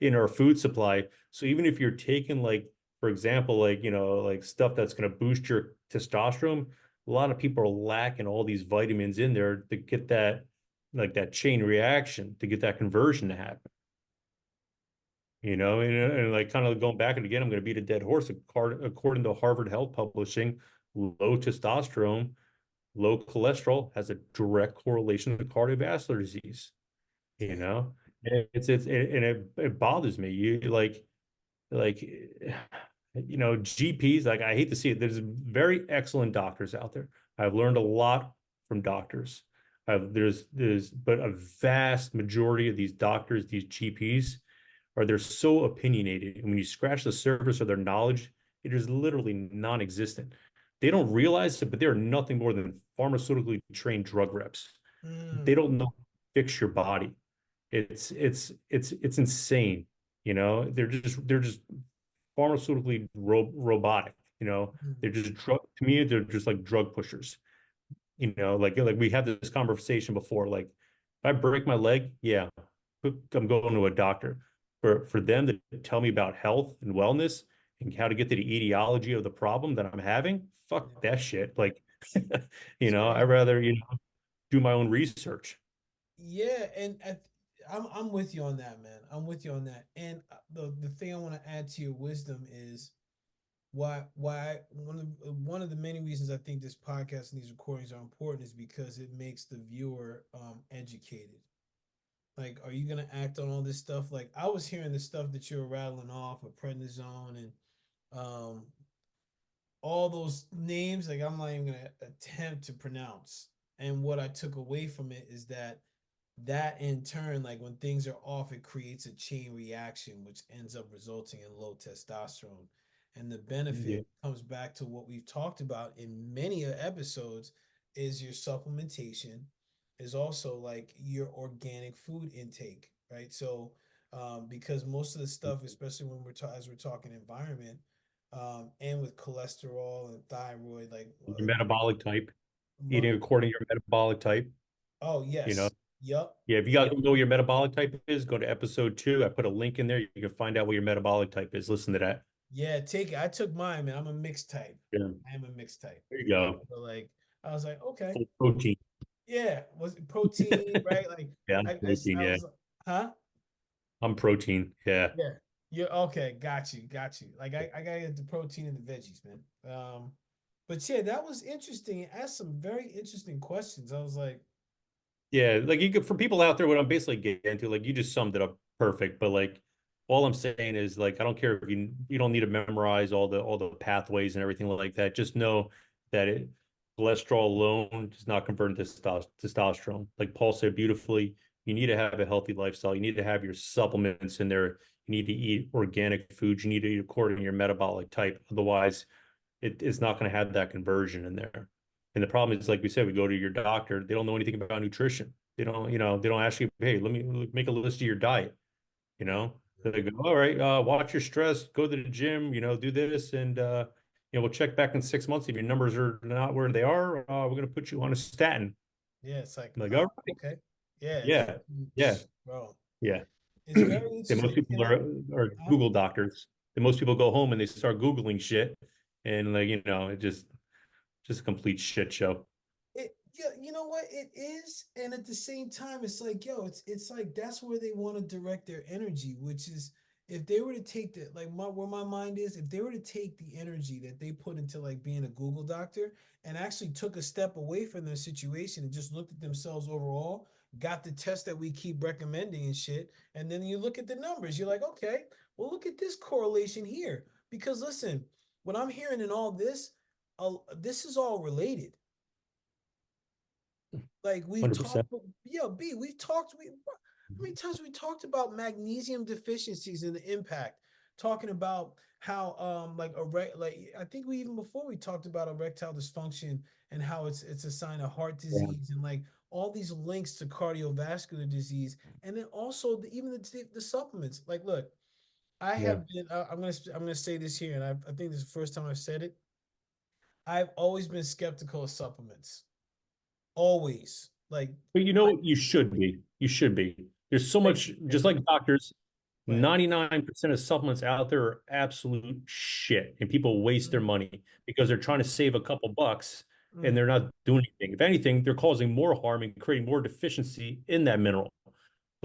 in our food supply. So even if you're taking, like, for example, like, like stuff that's going to boost your testosterone, a lot of people are lacking all these vitamins in there to get that, like, that chain reaction, to get that conversion to happen. And like kind of going back, and again, I'm going to beat a dead horse. According to Harvard Health Publishing, low testosterone, low cholesterol has a direct correlation to cardiovascular disease. you Damn. know and it bothers me. You like GPs, like, I hate to see it, there's very excellent doctors out there. I've learned a lot from doctors. There's but a vast majority of these doctors, these GPs, they're so opinionated, and when you scratch the surface of their knowledge, it is literally non-existent. They don't realize it, but they're nothing more than pharmaceutically trained drug reps. They Mm. don't know how to fix your body. It's insane. They're just pharmaceutically robotic. Mm. They're just drug to me. They're just like drug pushers. Like we had this conversation before. Like, if I break my leg, yeah, I'm going to a doctor. For them to tell me about health and wellness and how to get to the etiology of the problem that I'm having, fuck Yeah. that shit. Like, It's I'd crazy. rather do my own research. Yeah, and I'm with you on that, man. I'm with you on that. And the thing I want to add to your wisdom is one of the many reasons I think this podcast and these recordings are important is because it makes the viewer educated. Like, are you gonna act on all this stuff? Like, I was hearing the stuff that you're rattling off with prednisone and um all those names, like I'm not even gonna attempt to pronounce. And what I took away from it is that in turn, like when things are off, it creates a chain reaction, which ends up resulting in low testosterone. And the Yeah. benefit comes back to what we've talked about in many episodes is your supplementation, is also like your organic food intake, right? So, because most of the stuff, especially when as we're talking environment, and with cholesterol and thyroid, like, Your metabolic type, mu- eating according to your metabolic type. oh You know, yes, yup. yeah. If you guys don't know what your metabolic type is, go to episode 2. I put a link in there. You can find out what your metabolic type is. Listen to that. Yeah, take it. I took mine, man. I'm a mixed type. Yeah. I am a mixed type. There you go. So like I was like, okay, Full protein. yeah, was it protein, right? Like Yeah, I'm I protein. I Yeah, was like, huh? I'm protein. Yeah. Yeah. Yeah, okay, got you. Like I gotta get the protein and the veggies, man. But yeah, that was interesting. It asked some very interesting questions. I was like, Yeah, like you could for people out there, what I'm basically getting into, like you just summed it up perfect. But like all I'm saying is like I don't care if you don't need to memorize all the pathways and everything like that. Just know that cholesterol alone does not convert into testosterone. Like Paul said beautifully, you need to have a healthy lifestyle. You need to have your supplements in there. You need to eat organic foods. You need to eat according to your metabolic type. Otherwise, it's not going to have that conversion in there. And the problem is, like we said, we go to your doctor, they don't know anything about nutrition. They don't ask you, hey, let me make a list of your diet. You know, they go, all right, watch your stress, go to the gym, do this, and we'll check back in 6 months. If your numbers are not where they are, we're going to put you on a statin. yeah, it's like, I'm like, all oh, right, okay. Yeah, yeah, yeah, bro. yeah. It's very And most interesting. people are Huh? Google doctors. And most people go home and they start Googling shit, and like it just a complete shit show. Yeah, you know what it is, and at the same time, it's like, yo, it's like that's where they want to direct their energy, which is if they were to take the like my where my mind is, if they were to take the energy that they put into like being a Google doctor and actually took a step away from their situation and just looked at themselves overall, got the test that we keep recommending and shit, and then you look at the numbers, you're like, okay, well, look at this correlation here, because listen, what I'm hearing in all this is all related. Like we've 100%. talked, yeah, B, we've talked. How many times we talked about magnesium deficiencies and the impact? Talking about how, like I think we even before we talked about erectile dysfunction and how it's a sign of heart Yeah. disease and like all these links to cardiovascular disease, and then also even the supplements. Like, look, I Yeah. have been. I'm gonna say this here, and I think this is the first time I've said it. I've always been skeptical of supplements. Always, like, But you know what? You should be. You should be. There's so like, much, just like doctors, right. 99% of supplements out there are absolute shit. And people waste their Mm, money because they're trying to mm, save a couple bucks and mm. they're not doing anything. If anything, they're causing more harm and creating more deficiency in that mineral.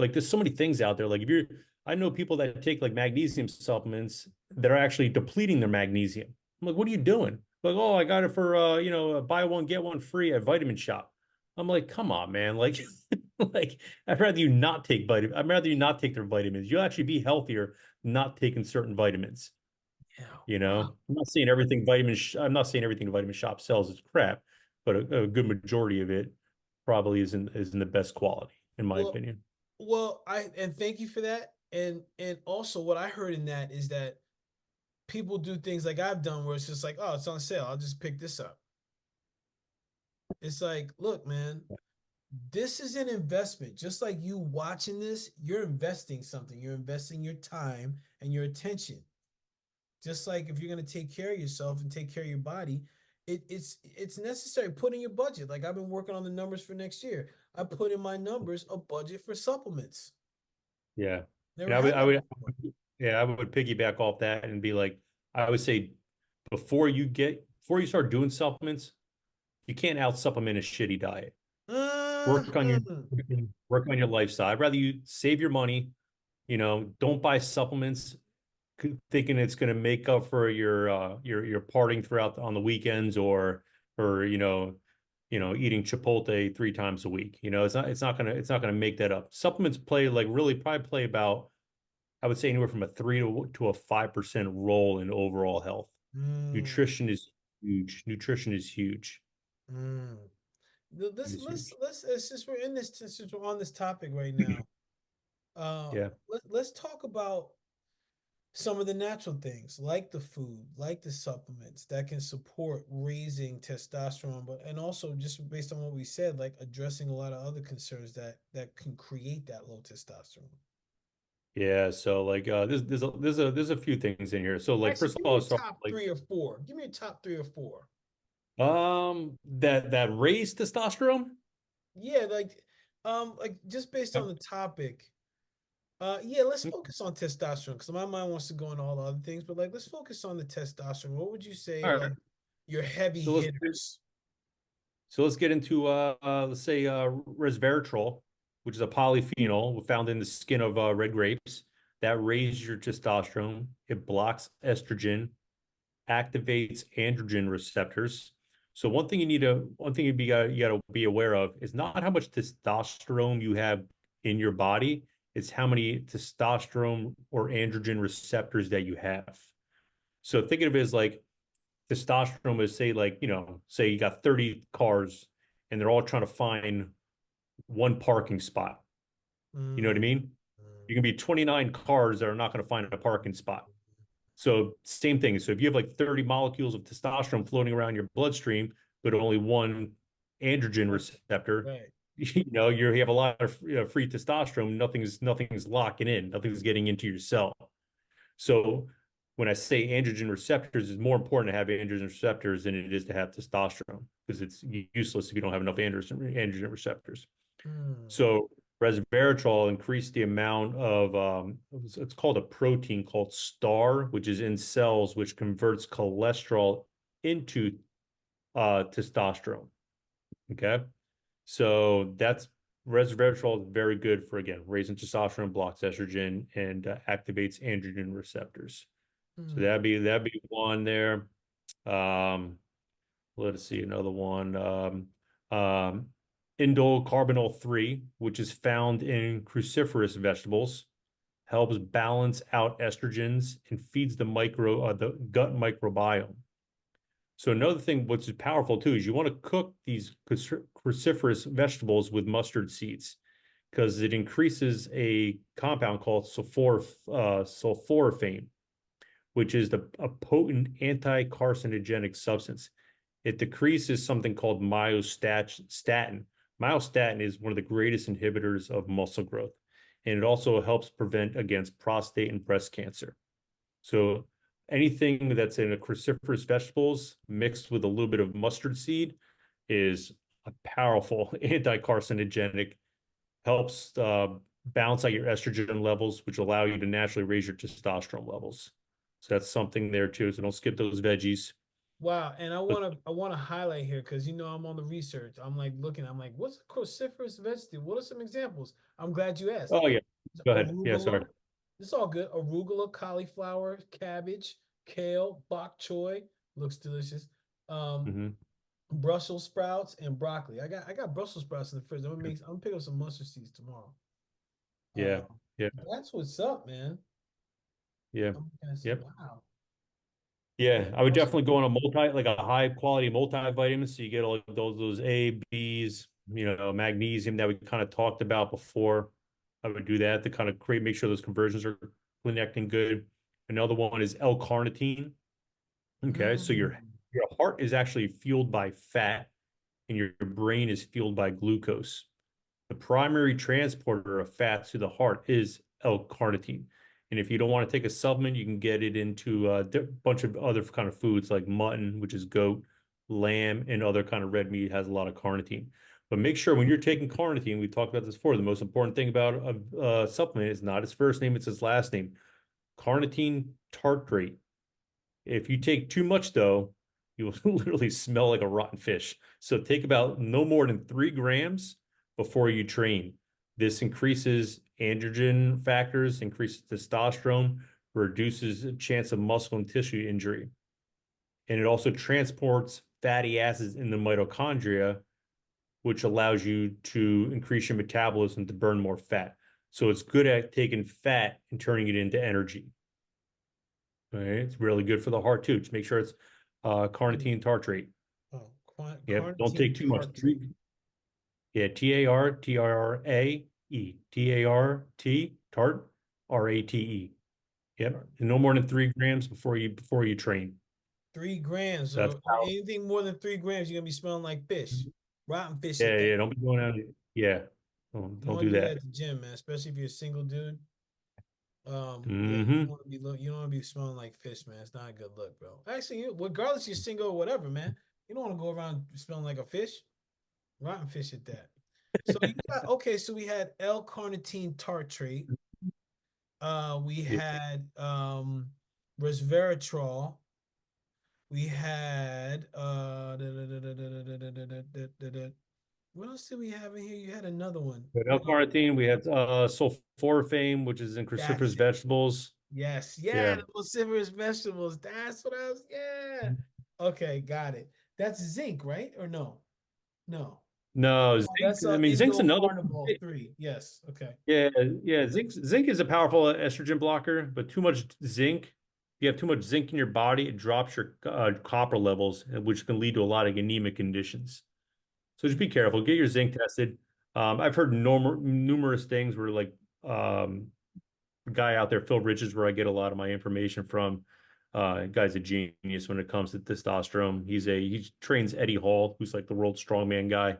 Like there's so many things out there. Like if you're, I know people that take like magnesium supplements that are actually depleting their magnesium. I'm like, what are you doing? Like, oh, I got it for buy one get one free at Vitamin Shop. I'm like, come on, man. Like, like I'd rather you not take vitamin. I'd rather you not take their vitamins. You'll actually be healthier not taking certain vitamins. Yeah. Wow. I'm not saying everything I'm not saying everything Vitamin Shop sells is crap, but a good majority of it probably isn't the best quality, in my Well, opinion. I and thank you for that. And also what I heard in that is that people do things like I've done where it's just like, oh, it's on sale. I'll just pick this up. It's like, look, man, this is an investment. Just like you watching this, you're investing something. You're investing your time and your attention. Just like if you're going to take care of yourself and take care of your body, it's necessary. Put in your budget. Like I've been working on the numbers for next year. I put in my numbers a budget for supplements. Yeah. Never And had that before. I would piggyback off that and be like, I would say before you start doing supplements, you can't out supplement a shitty diet. Work on your Mhm. work on your lifestyle. I'd rather you save your money, don't buy supplements thinking it's going to make up for your partying throughout on the weekends or eating Chipotle 3 times a week. It's not gonna make that up. Supplements play like really probably play about I would say anywhere from a 3 to a 5% role in overall health. Mm, Nutrition is huge. Nutrition is huge. mm. It Let's is let's huge. let's since we're in this since we're on this topic right now, Yeah. let's talk about some of the natural things like the food, like the supplements that can support raising testosterone, but and also just based on what we said, like addressing a lot of other concerns that can create that low testosterone. Yeah. So like there's a few things in here. So like Actually, first of give all, me I'll your start top like three or four. Give me your top three or four. that raised testosterone. Yeah, like just based on the topic. Yeah, let's focus on testosterone because my mind wants to go on all the other things, but like let's focus on the testosterone. What would you say All are right. like your heavy So let's hitters? so let's get into let's say resveratrol, which is a polyphenol found in the skin of red grapes. that raises your testosterone. It blocks estrogen, activates androgen receptors. So one thing you got to be aware of is not how much testosterone you have in your body, it's how many testosterone or androgen receptors that you have. So think of it as like testosterone is, say, like, say you got 30 cars and they're all trying to find one parking spot. You know what I Mm, mean? mm, You can be 29 cars that are not going to find a parking spot. So same thing. So if you have like 30 molecules of testosterone floating around your bloodstream, but only one androgen right, receptor, right. you have a lot of free testosterone. Nothing's locking in. Nothing's getting into your cell. So when I say androgen receptors, it's more important to have androgen receptors than it is to have testosterone, because it's useless if you don't have enough androgen receptors. Mm, So resveratrol increased the amount of it's called a protein called STAR, which is in cells, which converts cholesterol into testosterone. Okay, so that's resveratrol is very good for, again, raising testosterone, blocks estrogen, and activates androgen receptors. So mm, that'd be one there. Um, let's see another one. Um, Indole carbonyl 3, which is found in cruciferous vegetables, helps balance out estrogens and feeds the gut microbiome. So another thing, what's powerful too, is you want to cook these cruciferous vegetables with mustard seeds, because it increases a compound called sulforaphane, which is a potent anti-carcinogenic substance. It decreases something called myostatin. Myostatin is one of the greatest inhibitors of muscle growth, and it also helps prevent against prostate and breast cancer. So anything that's in a cruciferous vegetables mixed with a little bit of mustard seed is a powerful anti-carcinogenic, helps balance out your estrogen levels, which allow you to naturally raise your testosterone levels. So that's something there too. So don't skip those veggies. wow. And I But wanna I wanna highlight here because I'm on the research. I'm like looking, I'm like, what's a cruciferous vegetable? What are some examples? I'm glad you asked. oh yeah, go ahead. Yeah, sorry. Arugula. It's all good. Arugula, cauliflower, cabbage, kale, bok choy. Looks delicious. Um, Hmm. Brussels sprouts and broccoli. I got Brussels sprouts in the fridge. I'm gonna pick up some mustard seeds tomorrow. Yeah, Uh, yeah, that's what's up, man. yeah, I'm gonna say, yep. wow. Yeah, I would Brussels. definitely go on a like a high quality multivitamin. So you get all those A, B's, magnesium that we kind of talked about before. I would do that to kind of make sure those conversions are connecting good. Another one is L-carnitine. Okay, so Mm. your heart is actually fueled by fat, and your brain is fueled by glucose. The primary transporter of fats to the heart is L-carnitine. And if you don't want to take a supplement, you can get it into a bunch of other kind of foods like mutton, which is goat, lamb, and other kind of red meat has a lot of carnitine. But make sure when you're taking carnitine, we talked about this before, the most important thing about a supplement is not its first name, it's its last name. Carnitine tartrate. If you take too much, though, you will literally smell like a rotten fish. So take about no more than 3 grams before you train. This increases androgen factors, increases testosterone, reduces the chance of muscle and tissue injury. And it also transports fatty acids in the mitochondria, which allows you to increase your metabolism to burn more fat. So it's good at taking fat and turning it into energy. Right? It's really good for the heart too. Just make sure it's carnitine tartrate. Oh, Yep. Don't carnitine take too much. tartrate. Yeah, TARTRAE. TART RATE. Yep. And no more than 3 grams before you train. 3 grams. So that's So powerful. anything more than 3 grams, you're gonna be smelling like fish. Rotten fish at Yeah, that. yeah. Don't be going out. Yeah. You Don't don't do do that that. at the gym, man. Especially if you're a single dude. Yeah, you don't Hmm. want to be you don't want to be smelling like fish, man. It's not a good look, bro. Actually, regardless you're single or whatever, man, you don't want to go around smelling like a fish. Rotten fish at that. So you got okay. So we had L-carnitine tartrate. We Yeah. had resveratrol. We had What else did we have in here? You had another one. L-carnitine. We had sulforaphane, which is in cruciferous That's it. vegetables. Yes. Yeah, Yeah. the vociferous vegetables. That's what I was. Yeah. Okay, got it. That's zinc, right? Or no? No. No, Oh, zinc. that's I mean, zinc's another one. endocarnivore 3. Yes. Okay. Yeah, yeah. Zinc is a powerful estrogen blocker, but too much zinc, if you have too much zinc in your body, it drops your copper levels, which can lead to a lot of anemic conditions. So just be careful. Get your zinc tested. I've heard numerous things where like guy out there, Phil Richards, where I get a lot of my information from. Guy's a genius when it comes to testosterone. He trains Eddie Hall, who's like the world strongman guy,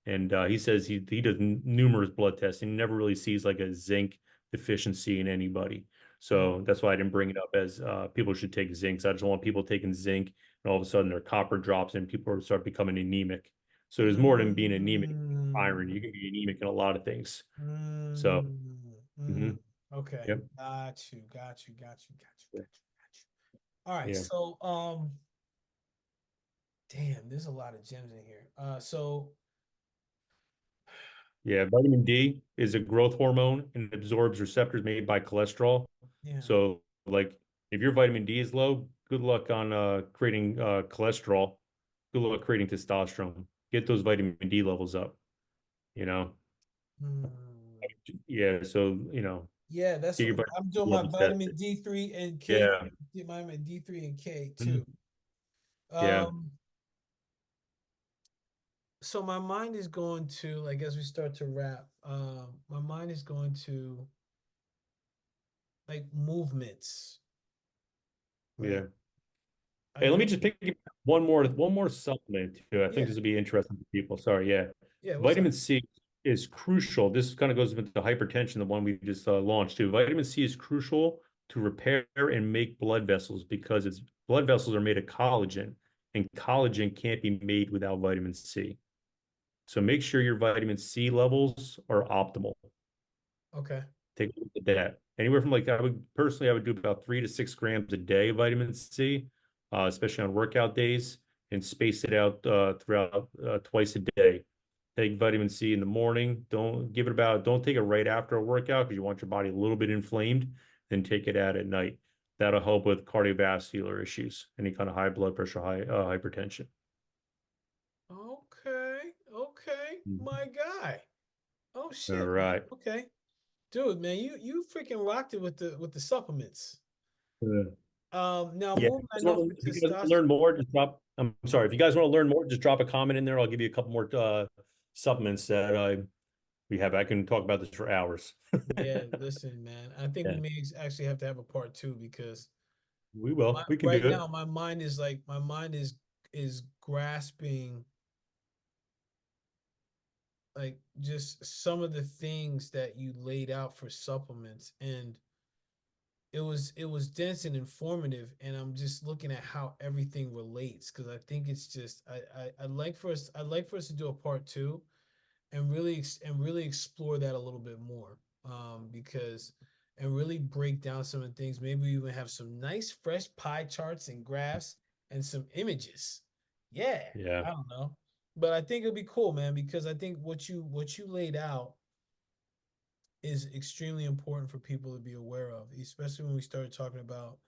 and he says he does numerous blood tests and he never really sees like a zinc deficiency in anybody. So that's why I didn't bring it up as people should take zinc. So I just want people taking zinc, and all of a sudden their copper drops and people start becoming anemic. So there's more than being anemic in iron. Mm, You can be anemic in a lot of things. So, mm. mhm, Okay. yep. Got you. Got you. Got you. Got you. Got you. Got you. All right. Yeah. So, damn, there's a lot of gems in here. So Yeah, vitamin D is a growth hormone and it absorbs receptors made by cholesterol. yeah. So, like, if your vitamin D is low, good luck on creating cholesterol. Good luck creating testosterone. Get those vitamin D levels up, you know? Mm. Yeah, so, Yeah, that's get your what vitamin I'm D doing my levels vitamin tested. D3 and K. Yeah. Get my vitamin D3 and K too. Mhm. Yeah. Um, so my mind is going to, like, as we start to wrap, my mind is going to like movements, right? Yeah. I Hey, let me know. just pick one more supplement too. I think Yeah, this will be interesting to people. Sorry, yeah. yeah. What's up? Vitamin C is crucial. This kind of goes with the hypertension, the one we just launched too. Vitamin C is crucial to repair and make blood vessels because its blood vessels are made of collagen, and collagen can't be made without vitamin C. So make sure your vitamin C levels are optimal. Okay. Take a look at that. Anywhere from like I would do about 3 to 6 grams a day of vitamin C, especially on workout days, and space it out throughout twice a day. Take vitamin C in the morning. Don't take it right after a workout because you want your body a little bit inflamed. Then take it out at night. That'll help with cardiovascular issues, any kind of high blood pressure, high hypertension. Okay. Okay. Mhm. My guy. Oh All shit, man. right. Okay. Dude, man, you freaking rocked it with the supplements. Now Yeah, moving, I know for if you guys want to testosterone. learn more, just drop. I'm sorry. If you guys want to learn more, just drop a comment in there. I'll give you a couple more supplements that we have. I can talk about this for hours. Yeah, listen, man. I think we Yeah, may actually have to have a part two because we will. We can right do now it. my mind is like my mind is grasping like just some of the things that you laid out for supplements, and it was dense and informative, and I'm just looking at how everything relates because I think it's just I'd like for us to do a part two and really explore that a little bit more, because and really break down some of the things. Maybe we even have some nice fresh pie charts and graphs and some images. Yeah, Yeah, I don't know, but I think it'll be cool, man, because I think what you laid out is extremely important for people to be aware of, especially when we started talking about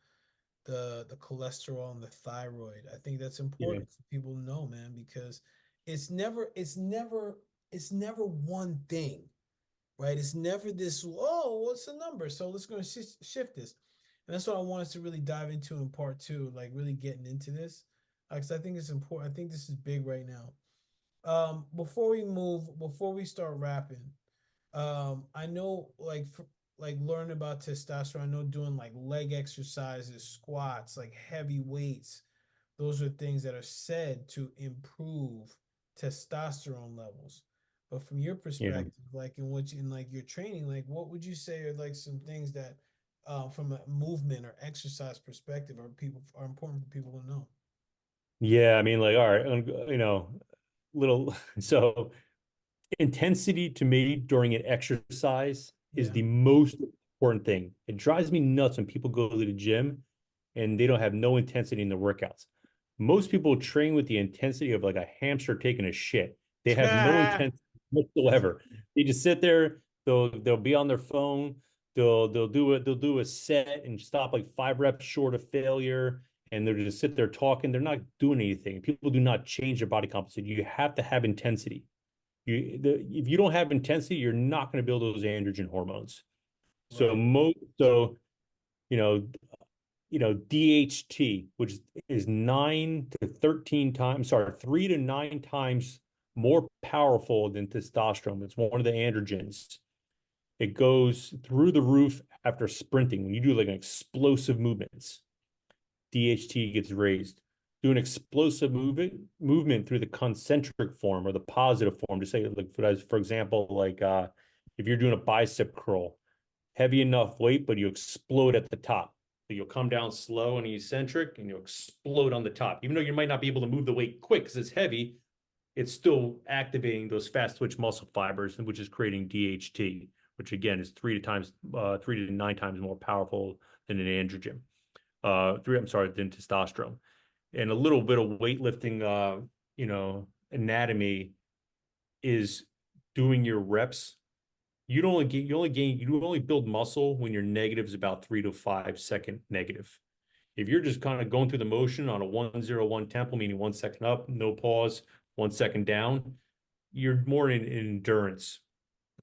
the cholesterol and the thyroid. I think that's yeah, important for people to know, man, because it's never one thing, right? It's never this, oh, what's the number? So let's go shift this. And that's what I want us to really dive into in part two, like really getting into this. Because I think it's important. I think this is big right now. Before we start rapping, I know like learning about testosterone. I know doing like leg exercises, squats, like heavy weights. Those are things that are said to improve testosterone levels. But from your yeah. perspective, like in like your training, like what would you say are like some things that, from a movement or exercise perspective, are important for people to know? Yeah, I mean, like, all right, little. So intensity to me during an exercise is Yeah. the most important thing. It drives me nuts when people go to the gym and they don't have no intensity in the workouts. Most people train with the intensity of like a hamster taking a shit. They have no intent whatsoever. They just sit there. They'll be on their phone. They'll do a set and stop like 5 reps short of failure, and they'll just sit there talking. They're not doing anything. People do not change their body composition. You have to have intensity. If you don't have intensity, you're not going to build those androgen hormones. So Right. mo so you know DHT, which is 9 to 13 times, sorry, 3 to 9 times more powerful than testosterone. It's one of the androgens. It goes through the roof after sprinting. When you do like an explosive movements, DHT gets raised. Do an explosive movement through the concentric form or the positive form. To say like for example, like if you're doing a bicep curl, heavy enough weight, but you explode at the top. So you'll come down slow and eccentric and you'll explode on the top. Even though you might not be able to move the weight quick because it's heavy, it's still activating those fast twitch muscle fibers, which is creating DHT, which again is 3 to 9 times more powerful than an androgen. I'm sorry, than testosterone. And a little bit of weightlifting, anatomy is doing your reps. You only build muscle when your negative is about 3 to 5 second negative. If you're just kind of going through the motion on a 1-0-1 tempo, meaning 1 second up, no pause, 1 second down, you're more in endurance.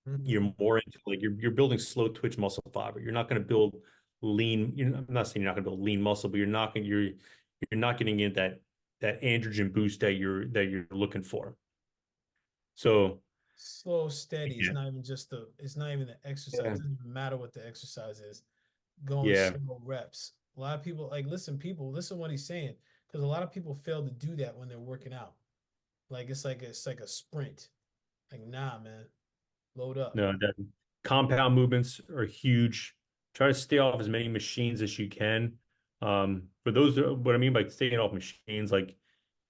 Mhm. You're more into like you're building slow twitch muscle fiber. You're not going to build lean. I'm not saying you're not going to build lean muscle, but you're not getting in that androgen boost that you're looking for. So Slow, steady. It's yeah, not even just the. It's not even the exercise. It yeah, doesn't even matter what the exercise is. Going yeah. slow reps. A lot of people like listen. People listen what he's saying because a lot of people fail to do that when they're working out. Like it's like a sprint. Like nah, man, load up. No, that compound movements are huge. Try to stay off as many machines as you can. For those, what I mean by staying off machines, like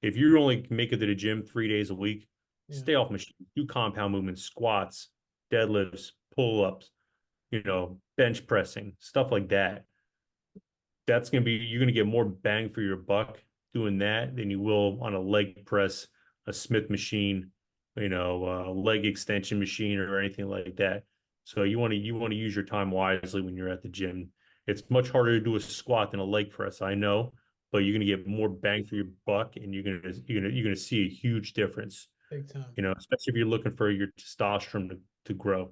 if you only make it to the gym 3 days a week, Yeah. stay off machines. Do compound movements, squats, deadlifts, pull-ups, bench pressing, stuff like that. You're gonna get more bang for your buck doing that than you will on a leg press, a Smith machine, a leg extension machine or anything like that. So you want to use your time wisely when you're at the gym. It's much harder to do a squat than a leg press, I know, but you're gonna get more bang for your buck and you're gonna see a huge difference, Big time. especially if you're looking for your testosterone to grow.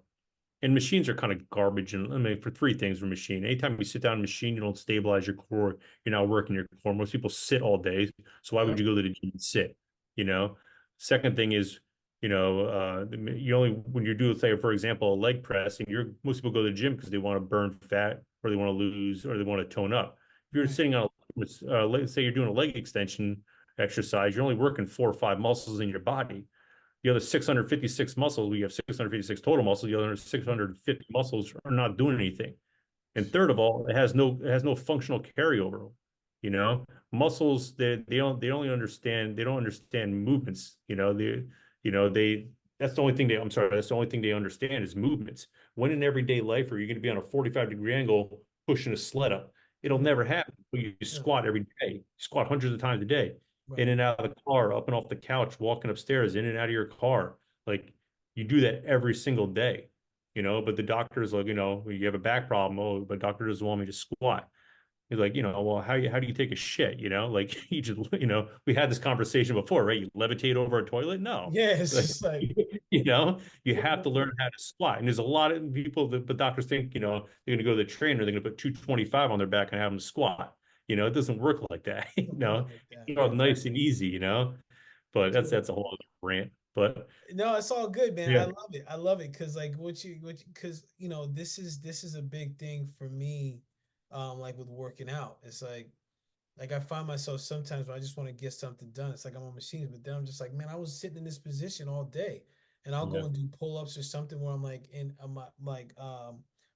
And machines are kind of garbage. And I mean, for three things for machine, anytime you sit down in a machine, you don't stabilize your core. You're not working your core. Most people sit all day. So why would Yep. you go to the gym and sit? You know. Second thing is, you only when you do, say, for example, a leg press, and most people go to the gym because they want to burn fat or they want to lose or they want to tone up. If you're Right. sitting on, let's say you're doing a leg extension exercise, you're only working 4 or 5 muscles in your body. The other 656 muscles, we have 656 total muscles. The other 650 muscles are not doing anything. And third of all, it has no functional carryover. Muscles they don't understand movements. They that's the only thing they I'm sorry, that's the only thing they understand is movements. When in everyday life are you going to be on a 45-degree angle pushing a sled up? It'll Right. never happen. You Yeah. squat every day. You squat hundreds of times a day, in Right. and out of the car, up and off the couch, walking upstairs, in and out of your car. Like you do that every single day, but the doctor's like, you have a back problem. Oh, but doctor doesn't want me to squat. He's like, well, how do you take a shit? Like you just, we had this conversation before, right? You levitate over a toilet? No. Yeah. It's Like, just like you get have to learn moving. how to squat. And there's a lot of people that, but doctors think, they're going to go to the trainer, they're going to put 225 on their back and have them squat. It doesn't work like that. Don't work like that. It's all nice and easy, but True. that's a whole other rant. But No, it's all good, man. I yeah, love it. I love it because like because this is a big thing for me, like with working out. It's like I find myself sometimes when I just want to get something done. It's like I'm on machines, but then I'm just like, man, I was sitting in this position all day, and I'll go yeah, and do pull-ups or something where I'm like in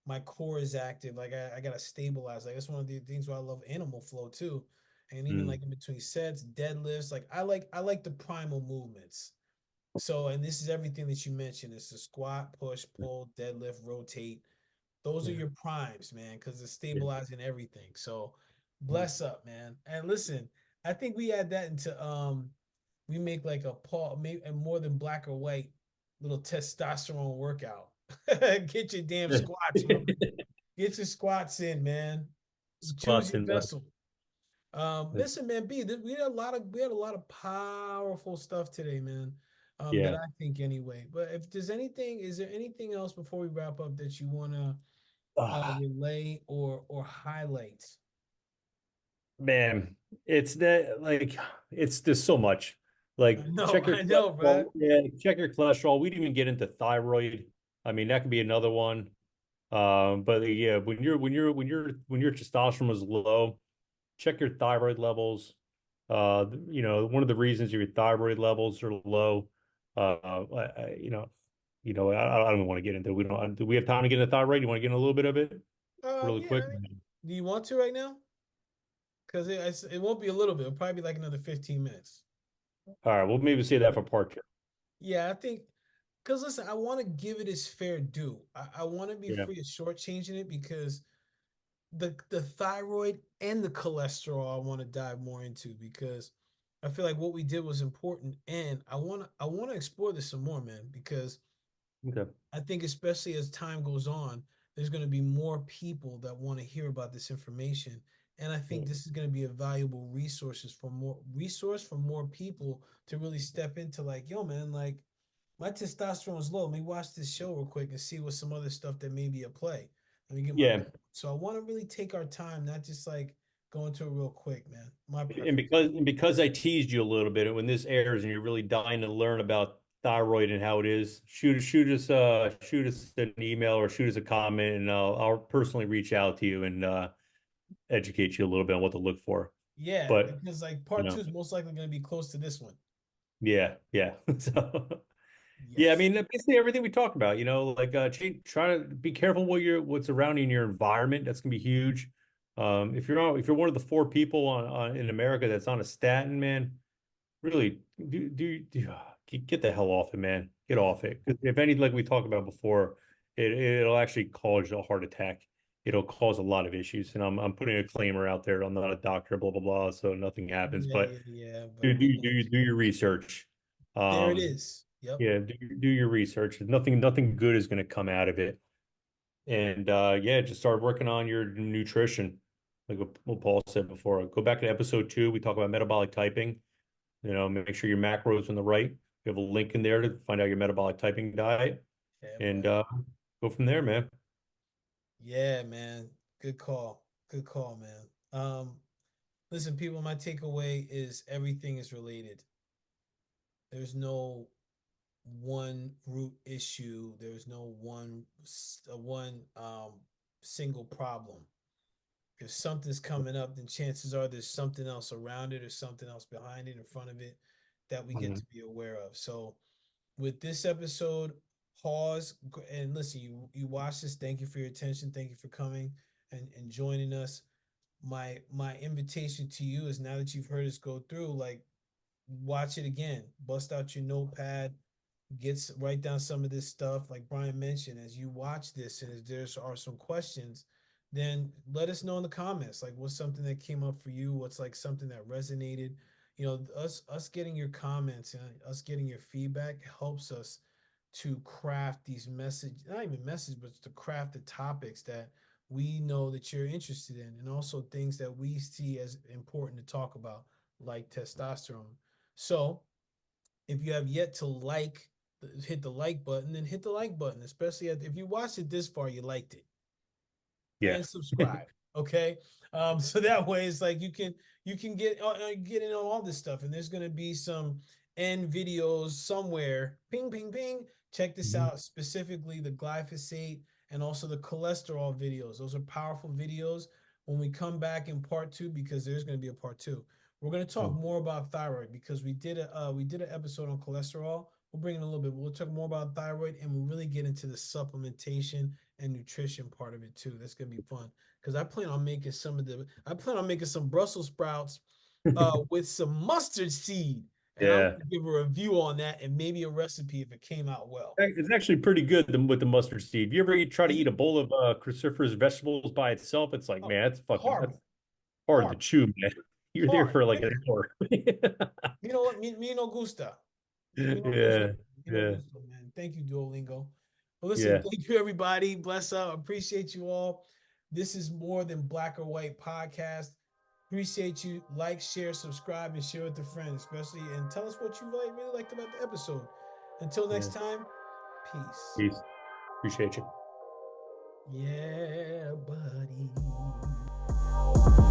my core is active. Like I gotta stabilize. Like that's one of the things where I love animal flow too, and even mm, like in between sets, deadlifts. Like I like the primal movements. So, and this is everything that you mentioned. It's the squat, push, pull, deadlift, rotate. Those are yeah, your primes, man, because it's yeah, stabilizing everything. So yeah. bless up, man. And listen, I think we add that into we make like a Paul, maybe and more than black or white little testosterone workout. Get your damn squats, brother. Get your squats in, man. Choose Squats your and vessel. Listen, man, we had a lot of powerful stuff today, man. That yeah. I think anyway. But if there's anything, is there anything else before we wrap up that you wanna Ah, relay or highlight? man, it's that like it's there's so much. Like check your I know, bro. cholesterol. Yeah, check your cholesterol. We didn't even get into thyroid. I mean, that could be another one. But yeah, when your testosterone is low, check your thyroid levels. One of the reasons your thyroid levels are low, I don't want to get into. We don't. Do we have time to get into thyroid? You want to get in a little bit of it, really Yeah. quick? Do you want to right now? Because it won't be a little bit. It'll probably be like another 15 minutes. All right, we'll maybe say that for part two. Yeah, I think because listen, I want to give it its fair due. I want to be Yeah. free of shortchanging it because the thyroid and the cholesterol I want to dive more into because I feel like what we did was important and I want to explore this some more, man, because Okay. I think especially as time goes on, there's going to be more people that want to hear about this information. And I think Yeah. this is going to be a valuable resource for more people to really step into like, yo, man, like my testosterone is low. Let me watch this show real quick and see what some other stuff that may be a play. Let me get my Yeah. gut. So I want to really take our time, not just like go into it real quick, man. My And preference. because I teased you a little bit, when this airs and you're really dying to learn about thyroid and how it is, shoot us an email or shoot us a comment, and I'll personally reach out to you and educate you a little bit on what to look for. Yeah, But because like you part two know, is most likely going to be close to this one. yeah, yeah. So yeah, I Yes. mean, basically everything we talk about, like try to be careful what's around you in your environment. That's gonna be huge. If you're one of the four people in America that's on a statin, man, really get the hell off it, man. Get Yeah. off it. 'Cause if any, like we talked about before, it'll actually cause a heart attack. It'll cause a lot of issues. And I'm putting a claimer out there. I'm not a doctor, blah blah blah, so nothing happens. Yeah, But yeah, yeah. But do your research. there it Um, is. Yep. yeah, do your research. Nothing good is going to come out of it. And yeah, just start working on your nutrition. Like what Paul said before. Go back to episode 2. We talk about metabolic typing. Make sure your macros are in the right. We have a link in there to find out your metabolic typing diet Yeah, and boy. go from there, man. Yeah, man. Good call. Good call, man. Listen, people, my takeaway is everything is related. There's no one root issue. There's no one single problem. If something's coming up, then chances are there's something else around it or something else behind it, in front of it that we get Mhm. to be aware of. So with this episode, pause and listen. You watch this. Thank you for your attention. Thank you for coming and joining us. My invitation to you is now that you've heard us go through, like watch it again. Bust out your notepad, write down some of this stuff like Brian mentioned. As you watch this and as there are some questions, then let us know in the comments like what's something that came up for you, what's like something that resonated. Us getting your comments and us getting your feedback helps us to craft these message, not even message, but to craft the topics that we know that you're interested in, and also things that we see as important to talk about, like testosterone. So if you have yet to hit the like button, then hit the like button, especially if you watched it this far, you liked it, Yeah. and subscribe. Okay. So that way it's like you can get in on all this stuff, and there's gonna be some end videos somewhere. Ping, ping, ping. Check this Mhm. out, specifically the glyphosate and also the cholesterol videos. Those are powerful videos. When we come back in part two, because there's gonna be a part two, we're gonna talk Mm. more about thyroid because we did an episode on cholesterol. We'll bring in a little bit, but we'll talk more about thyroid and we'll really get into the supplementation and nutrition part of it too. That's gonna be fun because I plan on making some Brussels sprouts with some mustard seed, and I'm Yeah. gonna give a review on that and maybe a recipe if it came out well. It's actually pretty good with the mustard seed. If you ever try to Is eat it? a bowl of cruciferous vegetables by itself, it's like, Oh, man, that's horrible, hard to horrible, chew, man. You're there hard. for like And an hour. You know what? Me no gusta. Me no gusta. Yeah, Me no yeah, gusta, man. Thank you, Duolingo. But listen, yeah, thank you, everybody. Bless up. Appreciate you all. This is More Than Black or White podcast. Appreciate you. Like, share, subscribe, and share with a friend, especially. And tell us what you really liked about the episode. Until yeah. next time, peace. Peace. Appreciate you. Yeah, buddy.